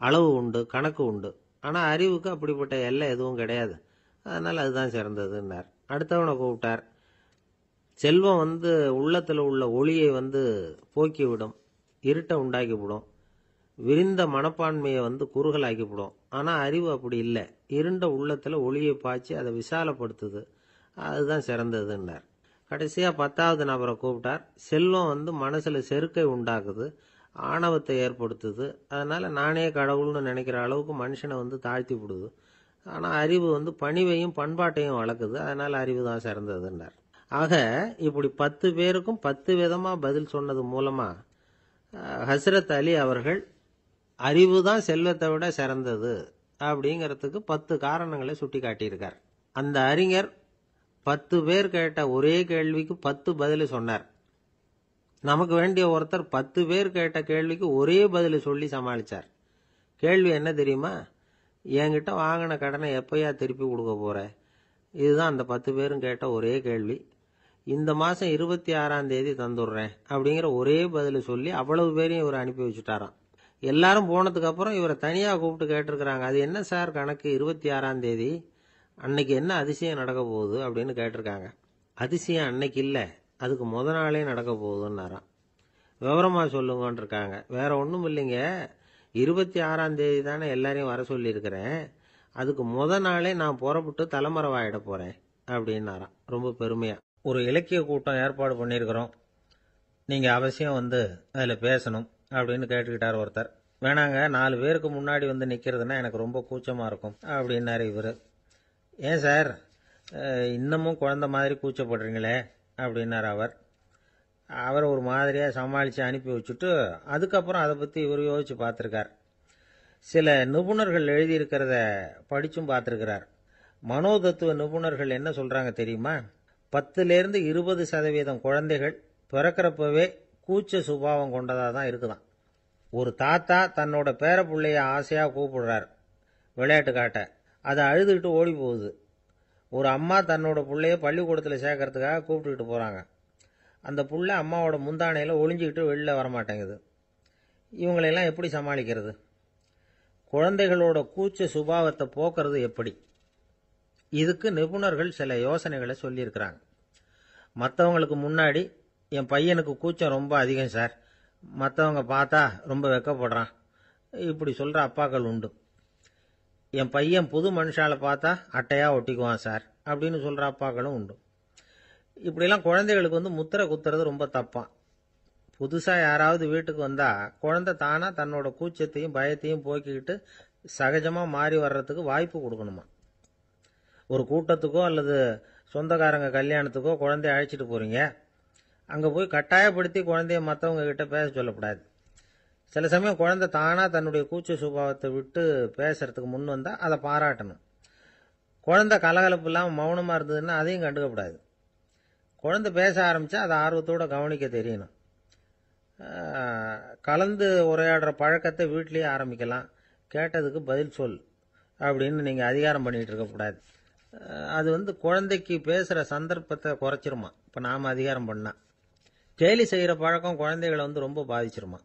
அளவு உண்டு, கணக்கு உண்டு, ஆனால் அறிவுக்கு அப்படிப்பட்ட எல்லை எதுவும் கிடையாது, அதனால் அதுதான் சிறந்ததுன்னார். அடுத்தவனை கூப்பிட்டார். செல்வம் உள்ளத்தில் உள்ள ஒளியை போக்கிவிடும், இருட்டை உண்டாக்கிவிடும், விரிந்த மனப்பான்மையை குறுகலாக்கிவிடும், ஆனால் அறிவு அப்படி இல்லை, இருண்ட உள்ளத்தில் ஒளியை பாய்ச்சி அதை விசாலப்படுத்துது, அதுதான் சிறந்ததுன்னார். கடைசியாக 10வது நபரை கூப்பிட்டார். செல்வம் மனசில் செருக்கை உண்டாக்குது, ஆணவத்தை ஏற்படுத்துது, அதனால் நானே கடவுள்னு நினைக்கிற அளவுக்கு மனுஷனை தாழ்த்தி விடுது, ஆனால் அறிவு பணிவையும் பண்பாட்டையும் வளர்க்குது, அதனால் அறிவு தான் சிறந்ததுன்னார். ஆக இப்படி 10 பேருக்கும் 10 விதமாக பதில் சொன்னது மூலமாக ஹஸ்ரத் அலி அவர்கள் அறிவு தான் செல்வத்தை விட சிறந்தது அப்படிங்கிறதுக்கு 10 காரணங்களை சுட்டி காட்டியிருக்கார். அந்த அறிஞர் 10 பேர் கேட்ட ஒரே கேள்விக்கு 10 பதில் சொன்னார். நமக்கு வேண்டிய ஒருத்தர் 10 பேர் கேட்ட கேள்விக்கு ஒரே பதில் சொல்லி சமாளித்தார். கேள்வி என்ன தெரியுமா? என்கிட்ட வாங்கின கடனை எப்பயா திருப்பி கொடுக்க போற? இதுதான் அந்த 10 பேரும் கேட்ட ஒரே கேள்வி. இந்த மாதம் 26ஆம் தேதி தந்துடுறேன் அப்படிங்கிற ஒரே பதில் சொல்லி அவ்வளவு பேரையும் இவர் அனுப்பி வச்சுட்டாராம். எல்லாரும் போனதுக்கு அப்புறம் இவரை தனியாக கூப்பிட்டு கேட்டிருக்கிறாங்க. அது என்ன சார் கணக்கு, 26ஆம் தேதி அன்னைக்கு என்ன அதிசயம் நடக்க போகுது அப்படின்னு கேட்டிருக்காங்க. அதிசயம் அன்னைக்கு இல்லை, அதுக்கு முத நாளே நடக்க போகுதுன்னாராம். விவரமாக சொல்லுங்கன்னு இருக்காங்க. வேற ஒன்றும் இல்லைங்க, 26ஆம் தேதி தானே எல்லாரையும் வர சொல்லியிருக்கிறேன், அதுக்கு முத நாளே நான் புறப்பட்டு தலைமறைவாயிட போகிறேன் அப்படின்னாராம். ரொம்ப பெருமையாக ஒரு இலக்கிய கூட்டம் ஏற்பாடு பண்ணியிருக்கிறோம், நீங்கள் அவசியம் வந்து அதில் பேசணும் அப்படின்னு கேட்டுக்கிட்டார் ஒருத்தர். வேணாங்க, 4 பேருக்கு முன்னாடி வந்து நிற்கிறதுனா எனக்கு ரொம்ப கூச்சமாக இருக்கும் அப்படின்னாரு இவர். ஏன் சார் இன்னமும் குழந்த மாதிரி கூச்சப்படுறீங்களே அப்படின்னார் அவர். அவரை ஒரு மாதிரியாக சமாளித்து அனுப்பி வச்சுட்டு அதுக்கப்புறம் அதை பற்றி இவர் யோசித்து பார்த்துருக்கார். சில நிபுணர்கள் எழுதியிருக்கிறத படித்தும் பார்த்துருக்கிறார். மனோதத்துவ நிபுணர்கள் என்ன சொல்கிறாங்க தெரியுமா? 10லேருந்து 20% குழந்தைகள் பிறக்கிறப்பவே கூச்ச சுபாவம் கொண்டதாக தான் இருக்குதான். ஒரு தாத்தா தன்னோட பேர பிள்ளைய ஆசையாக கூப்பிடுறார் விளையாட்டு காட்ட, அதை அழுதுகிட்டு ஓடி போகுது. ஒரு அம்மா தன்னோட பிள்ளைய பள்ளிக்கூடத்தில் சேர்க்கறதுக்காக கூப்பிட்டுக்கிட்டு போகிறாங்க. அந்த புள்ள அம்மாவோட முந்தானையில் ஒளிஞ்சிக்கிட்டு வெளில வரமாட்டேங்குது. இவங்களெல்லாம் எப்படி சமாளிக்கிறது? குழந்தைகளோட கூச்ச சுபாவத்தை போக்குறது எப்படி? இதுக்கு நிபுணர்கள் சில யோசனைகளை சொல்லியிருக்கிறாங்க. மற்றவங்களுக்கு முன்னாடி என் பையனுக்கு கூச்சம் ரொம்ப அதிகம் சார், மற்றவங்க பார்த்தா ரொம்ப வெக்கப்படுறான், இப்படி சொல்கிற அப்பாக்கள் உண்டு. என் பையன் புது மனுஷால பார்த்தா அட்டையாக ஒட்டிக்குவான் சார் அப்படின்னு சொல்கிற அப்பாக்களும் உண்டு. இப்படிலாம் குழந்தைகளுக்கு வந்து முத்திரை குத்துறது ரொம்ப தப்பான். புதுசாக யாராவது வீட்டுக்கு வந்தால் குழந்தை தானாக தன்னோட கூச்சத்தையும் பயத்தையும் போக்கிக்கிட்டு சகஜமாக மாறி வர்றதுக்கு வாய்ப்பு கொடுக்கணுமா. ஒரு கூட்டத்துக்கோ அல்லது சொந்தக்காரங்க கல்யாணத்துக்கோ குழந்தைய அழைச்சிட்டு போகிறீங்க, அங்கே போய் கட்டாயப்படுத்தி குழந்தைய மற்றவங்க கிட்ட பேச சொல்லக்கூடாது. சில சமயம் குழந்தை தானாக தன்னுடைய கூச்ச சுபாவத்தை விட்டு பேசுறதுக்கு முன் வந்தால் அதை பாராட்டணும். குழந்தை கலகலப்பு இல்லாமல் மௌனமாக இருந்ததுன்னா அதையும் கண்டுக்கக்கூடாது. குழந்தை பேச ஆரம்பித்தா அதை ஆர்வத்தோடு கவனிக்க தெரியணும். கலந்து உரையாடுற பழக்கத்தை வீட்லேயே ஆரம்பிக்கலாம். கேட்டதுக்கு பதில் சொல் அப்படின்னு நீங்கள் அதிகாரம் பண்ணிகிட்டு இருக்கக்கூடாது. அது வந்து குழந்தைக்கு பேசுகிற சந்தர்ப்பத்தை குறைச்சிருமா. இப்போ நாம் அதிகாரம் பண்ணால் கேலி செய்கிற பழக்கம் குழந்தைகளை வந்து ரொம்ப பாதிச்சிருமா.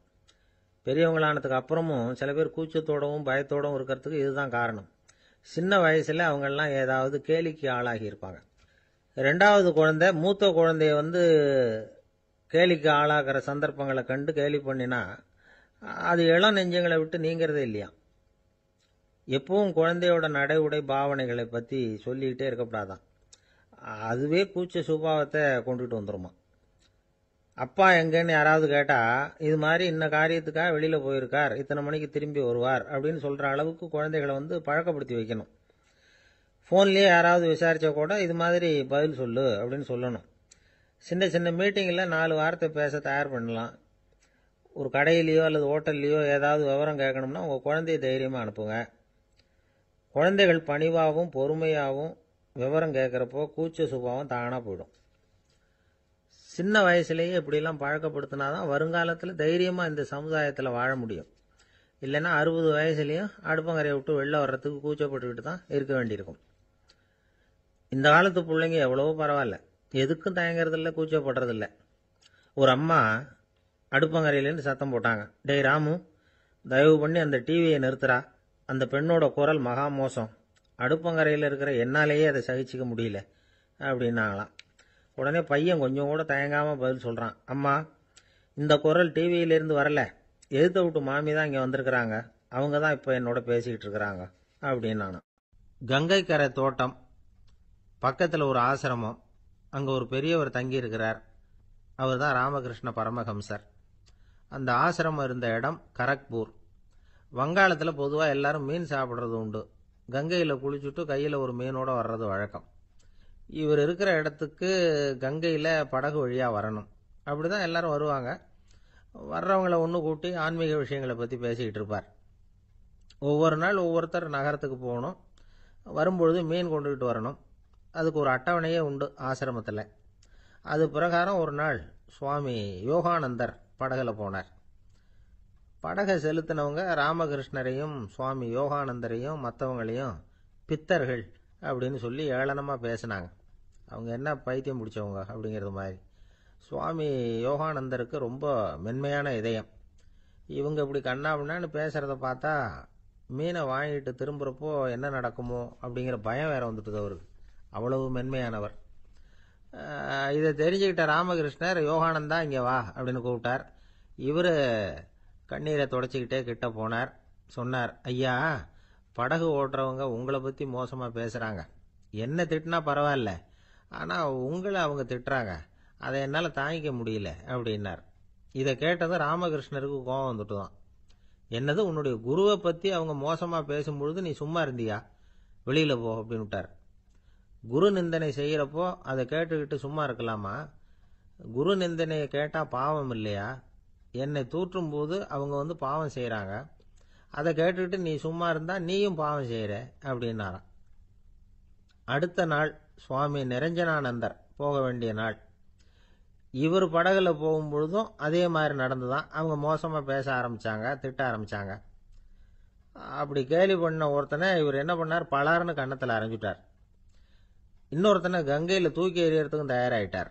பெரியவங்களானதுக்கு அப்புறமும் சில பேர் கூச்சத்தோடவும் பயத்தோடவும் இருக்கிறதுக்கு இதுதான் காரணம். சின்ன வயசில் அவங்கெல்லாம் ஏதாவது கேலிக்கு ஆளாகி இருப்பாங்க. 2வது குழந்தை மூத்த குழந்தைய வந்து கேலிக்கு ஆளாகிற சந்தர்ப்பங்களை கண்டு கேலி பண்ணினா அது இளம் நெஞ்சங்களை விட்டு நீங்கிறதே இல்லையா. எப்பவும் குழந்தையோட நடை உடை பாவனைகளை பற்றி சொல்லிக்கிட்டே இருக்கக்கூடாதான். அதுவே கூச்ச சுபாவத்தை கொண்டுகிட்டு வந்துருமா. அப்பா எங்கன்னு யாராவது கேட்டால் இது மாதிரி இன்ன காரியத்துக்காக வெளியில் போயிருக்கார், இத்தனை மணிக்கு திரும்பி வருவார் அப்படின்னு சொல்கிற அளவுக்கு குழந்தைகளை வந்து பழக்கப்படுத்தி வைக்கணும். ஃபோன்லேயே யாராவது விசாரித்தா கூட இது மாதிரி பதில் சொல்லு அப்படின்னு சொல்லணும். சின்ன சின்ன மீட்டிங்கில் 4 வார்த்தை பேச தயார் பண்ணலாம். ஒரு கடையிலையோ அல்லது ஹோட்டல்லையோ ஏதாவது விவரம் கேட்கணும்னா உங்கள் குழந்தைய தைரியமாக அனுப்புங்க. குழந்தைகள் பணிவாகவும் பொறுமையாகவும் விவரம் கேட்குறப்போ கூச்ச சுபாவம் தானாக போயிடும். சின்ன வயசுலேயே இப்படிலாம் பழக்கப்படுத்தினா தான் வருங்காலத்தில் தைரியமாக இந்த சமுதாயத்தில் வாழ முடியும். இல்லைன்னா 60 வயசுலேயும் அடுப்பங்கரையை விட்டு வெளில வர்றதுக்கு கூச்சப்பட்டுக்கிட்டு தான் இருக்க வேண்டியிருக்கும். இந்த காலத்து பிள்ளைங்க எவ்வளவோ பரவாயில்ல, எதுக்கும் தயங்குறதில்ல, கூச்சப்படுறதில்ல. ஒரு அம்மா அடுப்பங்கரையிலேருந்து சத்தம் போட்டாங்க, டேய் ராமு, தயவு பண்ணி அந்த டிவியை நிறுத்துறா, அந்த பெண்ணோட குரல் மகா மோசம், அடுப்பங்கரையில் இருக்கிற என்னாலேயே அதை சகிச்சிக்க முடியல அப்படின்னாங்களாம். உடனே பையன் கொஞ்சம் கூட தயங்காமல் பதில் சொல்கிறான், அம்மா இந்த குரல் டிவியிலேருந்து வரல, எதிர்த்த விட்டு மாமி தான் இங்கே வந்திருக்கிறாங்க, அவங்க தான் இப்போ என்னோட பேசிக்கிட்டு இருக்கிறாங்க அப்படின்னு நான். கங்கை கரை தோட்டம் பக்கத்தில் ஒரு ஆசிரமம், அங்கே ஒரு பெரியவர் தங்கியிருக்கிறார். அவர் தான் ராமகிருஷ்ண பரமஹம்சர். அந்த ஆசிரமம் இருந்த இடம் கரக்பூர். வங்காளத்தில் பொதுவாக எல்லாரும் மீன் சாப்பிட்றது உண்டு. கங்கையில் குளிச்சுட்டு கையில் ஒரு மீனோடு வர்றது வழக்கம். இவர் இருக்கிற இடத்துக்கு கங்கையில் படகு வழியாக வரணும். அப்படி தான் எல்லாரும் வருவாங்க. வர்றவங்களை ஒன்று கூட்டி ஆன்மீக விஷயங்களை பற்றி பேசிக்கிட்டு இருப்பார். ஒவ்வொரு நாள் ஒவ்வொருத்தர் நகரத்துக்கு போகணும், வரும்பொழுது மீன் கொண்டுகிட்டு வரணும். அதுக்கு ஒரு அட்டவணையே உண்டு ஆசிரமத்தில். அது பிரகாரம் ஒரு நாள் சுவாமி யோகானந்தர் படகில் போனார். படகை செலுத்தினவங்க ராமகிருஷ்ணரையும் சுவாமி யோகானந்தரையும் மற்றவங்களையும் பித்தர்கள் அப்படின்னு சொல்லி ஏளனமாக பேசினாங்க. அவங்க என்ன பைத்தியம் பிடிச்சவங்க அப்படிங்கிறது மாதிரி. சுவாமி யோகானந்தருக்கு ரொம்ப மென்மையான இதயம். இவங்க இப்படி கண்ணாபின்னான்னு பேசுகிறத பார்த்தா மீனை வாங்கிட்டு திரும்புகிறப்போ என்ன நடக்குமோ அப்படிங்கிற பயம் வேற வந்துட்டுது அவருக்கு. அவ்வளவு மென்மையானவர். இதை தெரிஞ்சுக்கிட்ட ராமகிருஷ்ணர், யோகானந்தா இங்கே வா அப்படின்னு கூப்பிட்டார். இவர் கண்ணீரை தொடச்சிக்கிட்டே கிட்ட போனார். சொன்னார், ஐயா, படகு ஓட்டுறவங்க உங்களை பற்றி மோசமாக பேசுகிறாங்க. என்ன திட்டினா பரவாயில்ல, ஆனால் உங்களை அவங்க திட்டுறாங்க, அதை என்னால் தாங்கிக்க முடியல அப்படின்னார். இதை கேட்டதும் ராமகிருஷ்ணருக்கு கோபம் வந்துட்டுதான். என்னது, உன்னுடைய குருவை பத்தி அவங்க மோசமா பேசும்பொழுது நீ சும்மா இருந்தியா? வெளியில போ அப்படின்னு விட்டார். குரு நிந்தனை செய்யறப்போ அதை கேட்டுக்கிட்டு சும்மா இருக்கலாமா? குரு நிந்தனையை கேட்டா பாவம் இல்லையா? என்னை தூற்றும் போது அவங்க பாவம் செய்யறாங்க. அதை கேட்டுக்கிட்டு நீ சும்மா இருந்தா நீயும் பாவம் செய்யற அப்படின்னாராம். அடுத்த நாள் சுவாமி நிரஞ்சனானந்தர் போக வேண்டிய நாள். இவர் படகுல போகும்பொழுதும் அதே மாதிரி நடந்துதான். அவங்க மோசமா பேச ஆரம்பிச்சாங்க, திட்ட ஆரம்பிச்சாங்க. அப்படி கேலி பண்ண ஒருத்தனை இவர் என்ன பண்ணார், பலார்னு கன்னத்தில் அரைஞ்சுட்டார். இன்னொருத்தனை கங்கையில தூக்கி எறியறதுக்கும் தயாராயிட்டார்.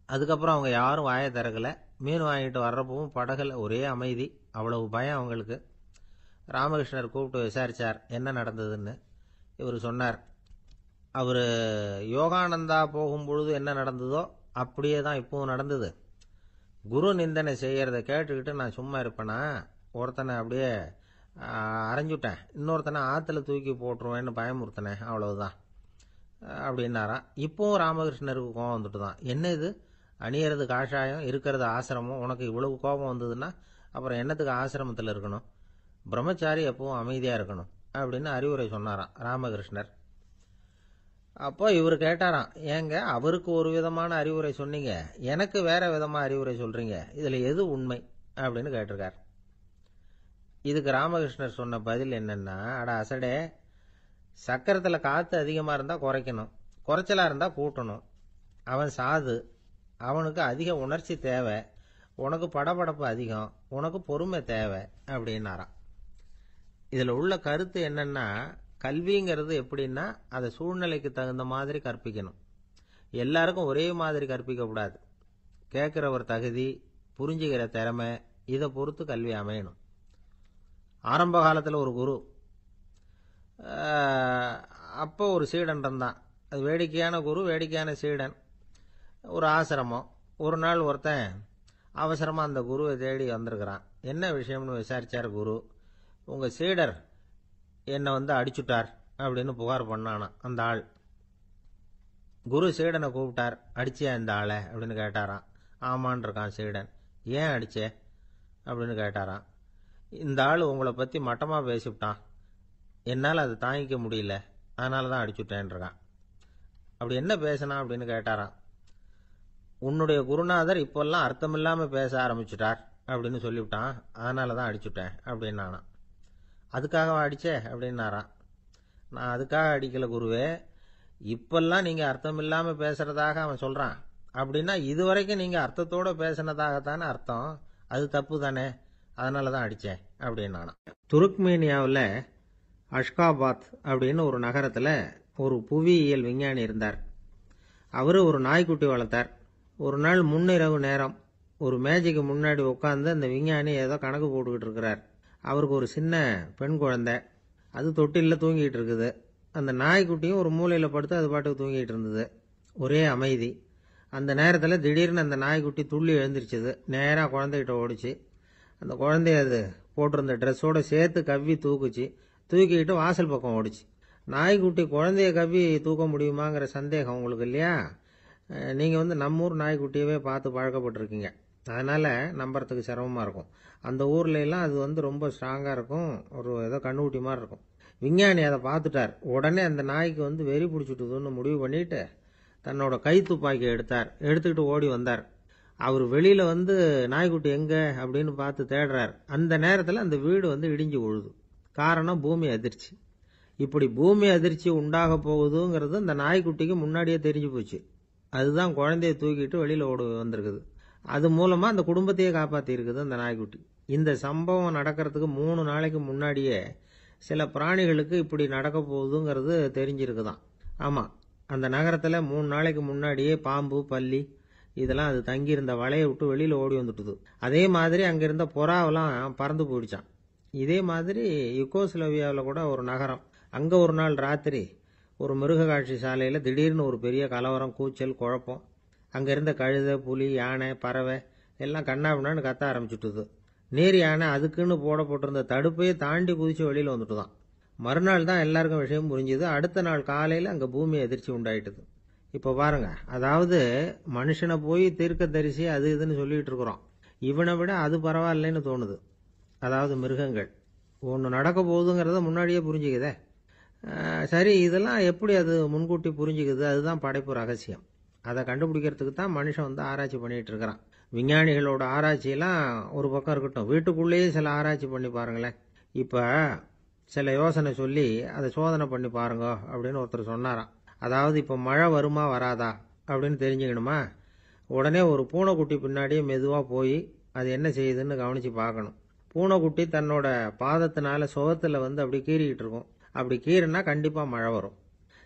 அதுக்கப்புறம் அவங்க யாரும் வாயை திறக்கல. மீன் வாங்கிட்டு வர்றப்பவும் படகுல ஒரே அமைதி. அவ்வளவு பயம் அவங்களுக்கு. ராமகிருஷ்ணர் கூப்பிட்டு விசாரிச்சார் என்ன நடந்ததுன்னு. இவர் சொன்னார், அவர் யோகானந்தா போகும்பொழுது என்ன நடந்ததோ அப்படியே தான் இப்பவும் நடந்தது. குரு நிந்தனை செய்யறத கேட்டுக்கிட்டு நான் சும்மா இருப்பேனா? ஒருத்தனை அப்படியே அரைஞ்சுட்டேன், இன்னொருத்தனை ஆற்றுல தூக்கி போட்டுருவேன்னு பயமுறுத்தினேன், அவ்வளவுதான் அப்படின்னாராம். இப்பவும் ராமகிருஷ்ணருக்கு கோபம் வந்துட்டு தான். என்ன இது, அணியறது காஷாயம், இருக்கிறது ஆசிரமம், உனக்கு இவ்வளவு கோபம் வந்ததுன்னா அப்புறம் என்னத்துக்கு ஆசிரமத்தில் இருக்கணும்? பிரம்மச்சாரி எப்பவும் அமைதியாக இருக்கணும் அப்படின்னு அறிவுரை சொன்னாராம் ராமகிருஷ்ணர். அப்போ இவர் கேட்டாராம், ஏங்க அவருக்கு ஒரு விதமான அறிவுரை சொன்னீங்க, எனக்கு வேற விதமாக அறிவுரை சொல்றீங்க, இதில் எது உண்மை அப்படின்னு கேட்டிருக்கார். இதுக்கு ராமகிருஷ்ணர் சொன்ன பதில் என்னன்னா, அட அசடே, சக்கரத்தில் காற்று அதிகமாக இருந்தால் குறைக்கணும், குறைச்சலாக இருந்தால் கூட்டணும். அவன் சாது, அவனுக்கு அதிக உணர்ச்சி தேவை, உனக்கு படபடப்பு அதிகம், உனக்கு பொறுமை தேவை அப்படின்னாராம். இதில் உள்ள கருத்து என்னன்னா, கல்விங்கிறது எப்படின்னா அதை சூழ்நிலைக்கு தகுந்த மாதிரி கற்பிக்கணும். எல்லாருக்கும் ஒரே மாதிரி கற்பிக்கக்கூடாது. கேட்குறவர் தகுதி, புரிஞ்சுக்கிற திறமை, இதை பொறுத்து கல்வி அமையணும். ஆரம்ப காலத்தில் ஒரு குரு, அப்போ ஒரு சீடன் இருந்தான். அது வேடிக்கையான குரு, வேடிக்கையான சீடன். ஒரு ஆசிரமம். ஒரு நாள் ஒருத்தன் அவசரமாக அந்த குருவை தேடி வந்திருக்கிறான். என்ன விஷயம்னு விசாரிச்சார் குரு. உங்கள் சீடர் என்னை அடிச்சுட்டார் அப்படின்னு புகார் பண்ணானா அந்த ஆள். குரு சீடனை கூப்பிட்டார். அடிச்சியா இந்த ஆளை அப்படின்னு கேட்டாராம். ஆமான் இருக்கான் சீடன். ஏன் அடிச்சே அப்படின்னு கேட்டாராம். இந்த ஆள் உங்களை பற்றி மட்டமாக பேசிவிட்டான், என்னால் அதை தாங்கிக்க முடியல, அதனால தான் அடிச்சுட்டேன் இருக்கான். அப்படி என்ன பேசினா அப்படின்னு கேட்டாராம். உன்னுடைய குருநாதர் இப்பெல்லாம் அர்த்தமில்லாமல் பேச ஆரம்பிச்சுட்டார் அப்படின்னு சொல்லிவிட்டான், அதனால தான் அடிச்சுட்டேன் அப்படின்னானா. அதுக்காக அடிச்சே அப்படின்னாராம். நான் அதுக்காக அடிக்கல குருவே, இப்பெல்லாம் நீங்கள் அர்த்தம் இல்லாமல் பேசுறதாக அவன் சொல்கிறான், அப்படின்னா இதுவரைக்கும் நீங்கள் அர்த்தத்தோடு பேசினதாகத்தானே அர்த்தம், அது தப்பு தானே, அதனால தான் அடித்தேன் அப்படின்னானா. துருக்மேனியாவில் அஷ்காபாத் அப்படின்னு ஒரு நகரத்தில் ஒரு புவியியல் விஞ்ஞானி இருந்தார். அவர் ஒரு நாய்க்குட்டி வளர்த்தார். ஒரு நாள் முன்னிரவு நேரம் ஒரு மேஜைக்கு முன்னாடி உட்காந்து அந்த விஞ்ஞானி ஏதோ கணக்கு போட்டுக்கிட்டு இருக்கிறார். அவருக்கு ஒரு சின்ன பெண் குழந்தை, அது தொட்டிலில் தூங்கிட்டு இருக்குது. அந்த நாய்க்குட்டியும் ஒரு மூலையில் படுத்து அது பாட்டுக்கு தூங்கிட்டு இருந்தது. ஒரே அமைதி. அந்த நேரத்தில் திடீர்னு அந்த நாய்க்குட்டி துள்ளி எழுந்திரிச்சது. நேராக குழந்தைகிட்ட ஓடிச்சு. அந்த குழந்தைய அது போட்டிருந்த ட்ரெஸ்ஸோடு சேர்த்து கவ்வி தூக்குச்சு. தூக்கிக்கிட்டு வாசல் பக்கம் ஓடிச்சு. நாய்க்குட்டி குழந்தைய கவ்வி தூக்க முடியுமாங்கிற சந்தேகம் உங்களுக்கு இல்லையா? நீங்கள் நம்ம ஊர் நாய்க்குட்டியவே பார்த்து பழக்கப்பட்டிருக்கீங்க, அதனால் நம்புறதுக்கு சிரமமாக இருக்கும். அந்த ஊர்ல எல்லாம் அது ரொம்ப ஸ்ட்ராங்காக இருக்கும், ஒரு ஏதோ கண்ணுக்குட்டி மாதிரி இருக்கும். விஞ்ஞானி அதை பார்த்துட்டார். உடனே அந்த நாய்க்கு வெறி பிடிச்சிட்டுதுன்னு முடிவு பண்ணிட்டு தன்னோட கை துப்பாக்கி எடுத்துக்கிட்டு ஓடி வந்தார். அவர் வெளியில் நாய்க்குட்டி எங்கே அப்படின்னு பார்த்து தேடுறார். அந்த நேரத்தில் அந்த வீடு இடிஞ்சு விழுது. காரணம் பூமி அதிர்ச்சி. இப்படி பூமி அதிர்ச்சி உண்டாக போகுதுங்கிறது அந்த நாய்க்குட்டிக்கு முன்னாடியே தெரிஞ்சு போச்சு. அதுதான் குழந்தைய தூக்கிட்டு வெளியில் ஓடி வந்திருக்குது. அது மூலமாக அந்த குடும்பத்தையே காப்பாற்றி இருக்குது அந்த நாய்க்குட்டி. இந்த சம்பவம் நடக்கிறதுக்கு 3 நாளைக்கு முன்னாடியே சில பிராணிகளுக்கு இப்படி நடக்க போகுதுங்கிறது தெரிஞ்சிருக்குதான். ஆமாம், அந்த நகரத்தில் 3 நாளைக்கு முன்னாடியே பாம்பு, பல்லி இதெல்லாம் அது தங்கியிருந்த வலையை விட்டு வெளியில் ஓடி வந்துட்டுது. அதே மாதிரி அங்கிருந்த புறாவெல்லாம் பறந்து போயிடுச்சான். இதே மாதிரி யுகோஸ்லோவியாவில் கூட ஒரு நகரம், அங்கே ஒரு நாள் ராத்திரி ஒரு மிருக காட்சி சாலையில் திடீர்னு ஒரு பெரிய கலவரம், கூச்சல், குழப்பம். அங்கே இருந்த கழுதை, புலி, யானை, பறவை எல்லாம் கண்ணாபின்னான்னு கத்த ஆரம்பிச்சுட்டுது. நீர் யானை அதுக்குன்னு போடப்பட்டிருந்த தடுப்பையே தாண்டி குதிச்சு வெளியில் வந்துட்டு தான். மறுநாள் தான் எல்லாருக்கும் விஷயம் புரிஞ்சுது. அடுத்த நாள் காலையில் அங்கே பூமி அதிர்ச்சி உண்டாயிட்டுது. இப்போ பாருங்க, அதாவது மனுஷனை போய் தீர்க்கதரிசி அது இதுன்னு சொல்லிட்டு இருக்கிறோம். இவனை விட அது பரவாயில்லைன்னு தோணுது. அதாவது மிருகங்கள் ஒன்று நடக்க போகுதுங்கிறத முன்னாடியே புரிஞ்சுக்குதே. சரி, இதெல்லாம் எப்படி அது முன்கூட்டி புரிஞ்சுக்குது? அதுதான் படைப்பு ரகசியம். அதை கண்டுபிடிக்கிறதுக்கு தான் மனுஷன் ஆராய்ச்சி பண்ணிட்டு இருக்கிறான். விஞ்ஞானிகளோட ஆராய்ச்சியெல்லாம் ஒரு பக்கம் இருக்கட்டும், வீட்டுக்குள்ளேயே சில ஆராய்ச்சி பண்ணி பாருங்களேன். இப்போ சில யோசனை சொல்லி அதை சோதனை பண்ணி பாருங்க அப்படின்னு ஒருத்தர் சொன்னாராம். அதாவது இப்போ மழை வருமா வராதா அப்படின்னு தெரிஞ்சுக்கணுமா, உடனே ஒரு பூனைக்குட்டி பின்னாடியே மெதுவாக போய் அது என்ன செய்யுதுன்னு கவனித்து பார்க்கணும். பூனைக்குட்டி தன்னோட பாதத்தினால சுகத்தில் அப்படி கீறிக்கிட்டு இருக்கும். அப்படி கீறினா கண்டிப்பாக மழை வரும்.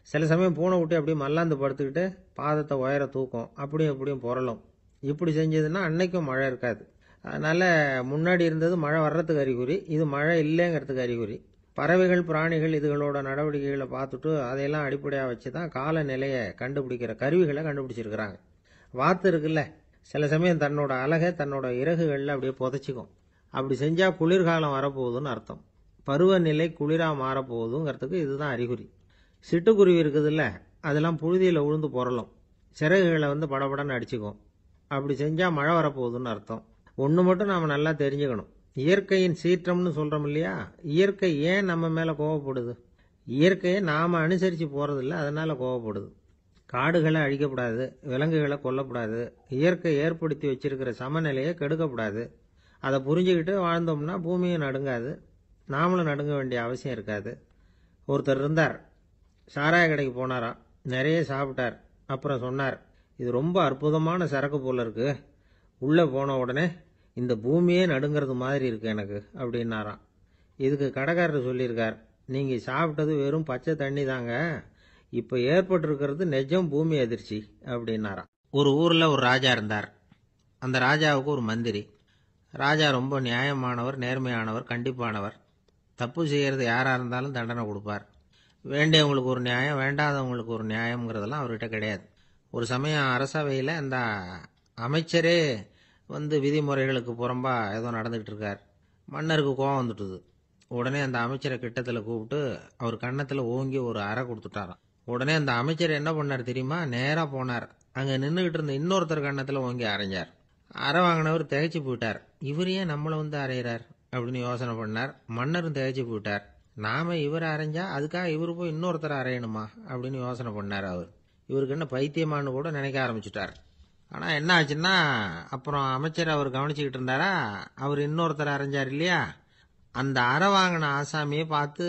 சில சமயம் பூனைக்குட்டி அப்படியே மல்லாந்து படுத்துக்கிட்டு பாதத்தை உயர தூக்கும், அப்படியும் இப்படியும் புரளும். இப்படி செஞ்சதுன்னா அன்னைக்கும் மழை இருக்காது. அதனால் முன்னாடி இருந்தது மழை வர்றதுக்கு அறிகுறி, இது மழை இல்லைங்கிறதுக்கு அறிகுறி. பறவைகள் பிராணிகள் இதுகளோட நடவடிக்கைகளை பார்த்துட்டு அதையெல்லாம் அடிப்படையாக வச்சு தான் காலநிலையை கண்டுபிடிக்கிற கருவிகளை கண்டுபிடிச்சிருக்கிறாங்க. வாத்து இருக்குல்ல, சில சமயம் தன்னோட அழகை தன்னோட இறகுகளில் அப்படியே புதைச்சிக்கும். அப்படி செஞ்சால் குளிர்காலம் வரப்போகுதுன்னு அர்த்தம். பருவநிலை குளிராக மாறப்போகுதுங்கிறதுக்கு இதுதான் அறிகுறி. சிட்டுக்குருவி இருக்குதுல்ல, அதெல்லாம் புழுதியில் உழுந்து புரளும், சிறகுகளை படபடன்னு அடிச்சுக்கும். அப்படி செஞ்சால் மழை வரப்போகுதுன்னு அர்த்தம். ஒன்று மட்டும் நாம் நல்லா தெரிஞ்சுக்கணும், இயற்கையின் சீற்றம்னு சொல்கிறோம் இல்லையா, இயற்கை ஏன் நம்ம மேலே கோவப்படுது? இயற்கையை நாம் அனுசரித்து போகிறதில்ல, அதனால் கோவப்படுது. காடுகளை அழிக்கப்படாது, விலங்குகளை கொல்லக்கூடாது, இயற்கை ஏற்படுத்தி வச்சிருக்கிற சமநிலையை கெடுக்கக்கூடாது. அதை புரிஞ்சுக்கிட்டு வாழ்ந்தோம்னா பூமியும் நடுங்காது, நாமளும் நடுங்க வேண்டிய அவசியம் இருக்காது. ஒருத்தர் இருந்தார், சாராய கடைக்கு போனாராம், நிறைய சாப்பிட்டார். அப்புறம் சொன்னார், இது ரொம்ப அற்புதமான சரக்கு போல இருக்கு, உள்ளே போன உடனே இந்த பூமியே நடுங்கிறது மாதிரி இருக்கு எனக்கு அப்படின்னாராம். இதுக்கு கடைக்காரர் சொல்லியிருக்கார், நீங்கள் சாப்பிட்டது வெறும் பச்சை தண்ணி தாங்க, இப்போ ஏற்பட்டிருக்கிறது நிஜம் பூமி அதிர்ச்சி அப்படின்னாராம். ஒரு ஊரில் ஒரு ராஜா இருந்தார். அந்த ராஜாவுக்கு ஒரு மந்திரி. ராஜா ரொம்ப நியாயமானவர், நேர்மையானவர், கண்டிப்பானவர். தப்பு செய்கிறது யாராக இருந்தாலும் தண்டனை கொடுப்பார். வேண்டியவங்களுக்கு ஒரு நியாயம், வேண்டாதவங்களுக்கு ஒரு நியாயம்ங்கிறதெல்லாம் அவர்கிட்ட கிடையாது. ஒரு சமயம் அரசவையில் அந்த அமைச்சரே விதிமுறைகளுக்கு புறம்பா ஏதோ நடந்துகிட்டு இருக்கார். மன்னருக்கு கோபம் வந்துட்டுது. உடனே அந்த அமைச்சரை கிட்டத்தில் கூப்பிட்டு அவர் கன்னத்தில் ஓங்கி ஒரு அறை கொடுத்துட்டாராம். உடனே அந்த அமைச்சர் என்ன பண்ணார் தெரியுமா, நேராக போனார், அங்கே நின்றுகிட்டு இருந்த இன்னொருத்தர் கன்னத்தில் ஓங்கி அரைஞ்சார். அறை வாங்கினவர் திகைச்சு போயிட்டார். இவர் ஏன் நம்மளை அரைகிறார் அப்படின்னு யோசனை பண்ணார். மன்னரும் திகைச்சு போயிட்டார். நாம இவரை அரைஞ்சா அதுக்காக இவர் போய் இன்னொருத்தரை அரையணுமா அப்படின்னு யோசனை பண்ணார். இவருக்கு என்ன பைத்தியமானு கூட நினைக்க ஆரம்பிச்சுட்டார். ஆனால் என்ன ஆச்சுன்னா, அப்புறம் அமைச்சர் அவர் கவனிச்சுக்கிட்டு இருந்தாரா, அவர் இன்னொருத்தர் அரைஞ்சார் இல்லையா, அந்த அறை வாங்கின ஆசாமியை பார்த்து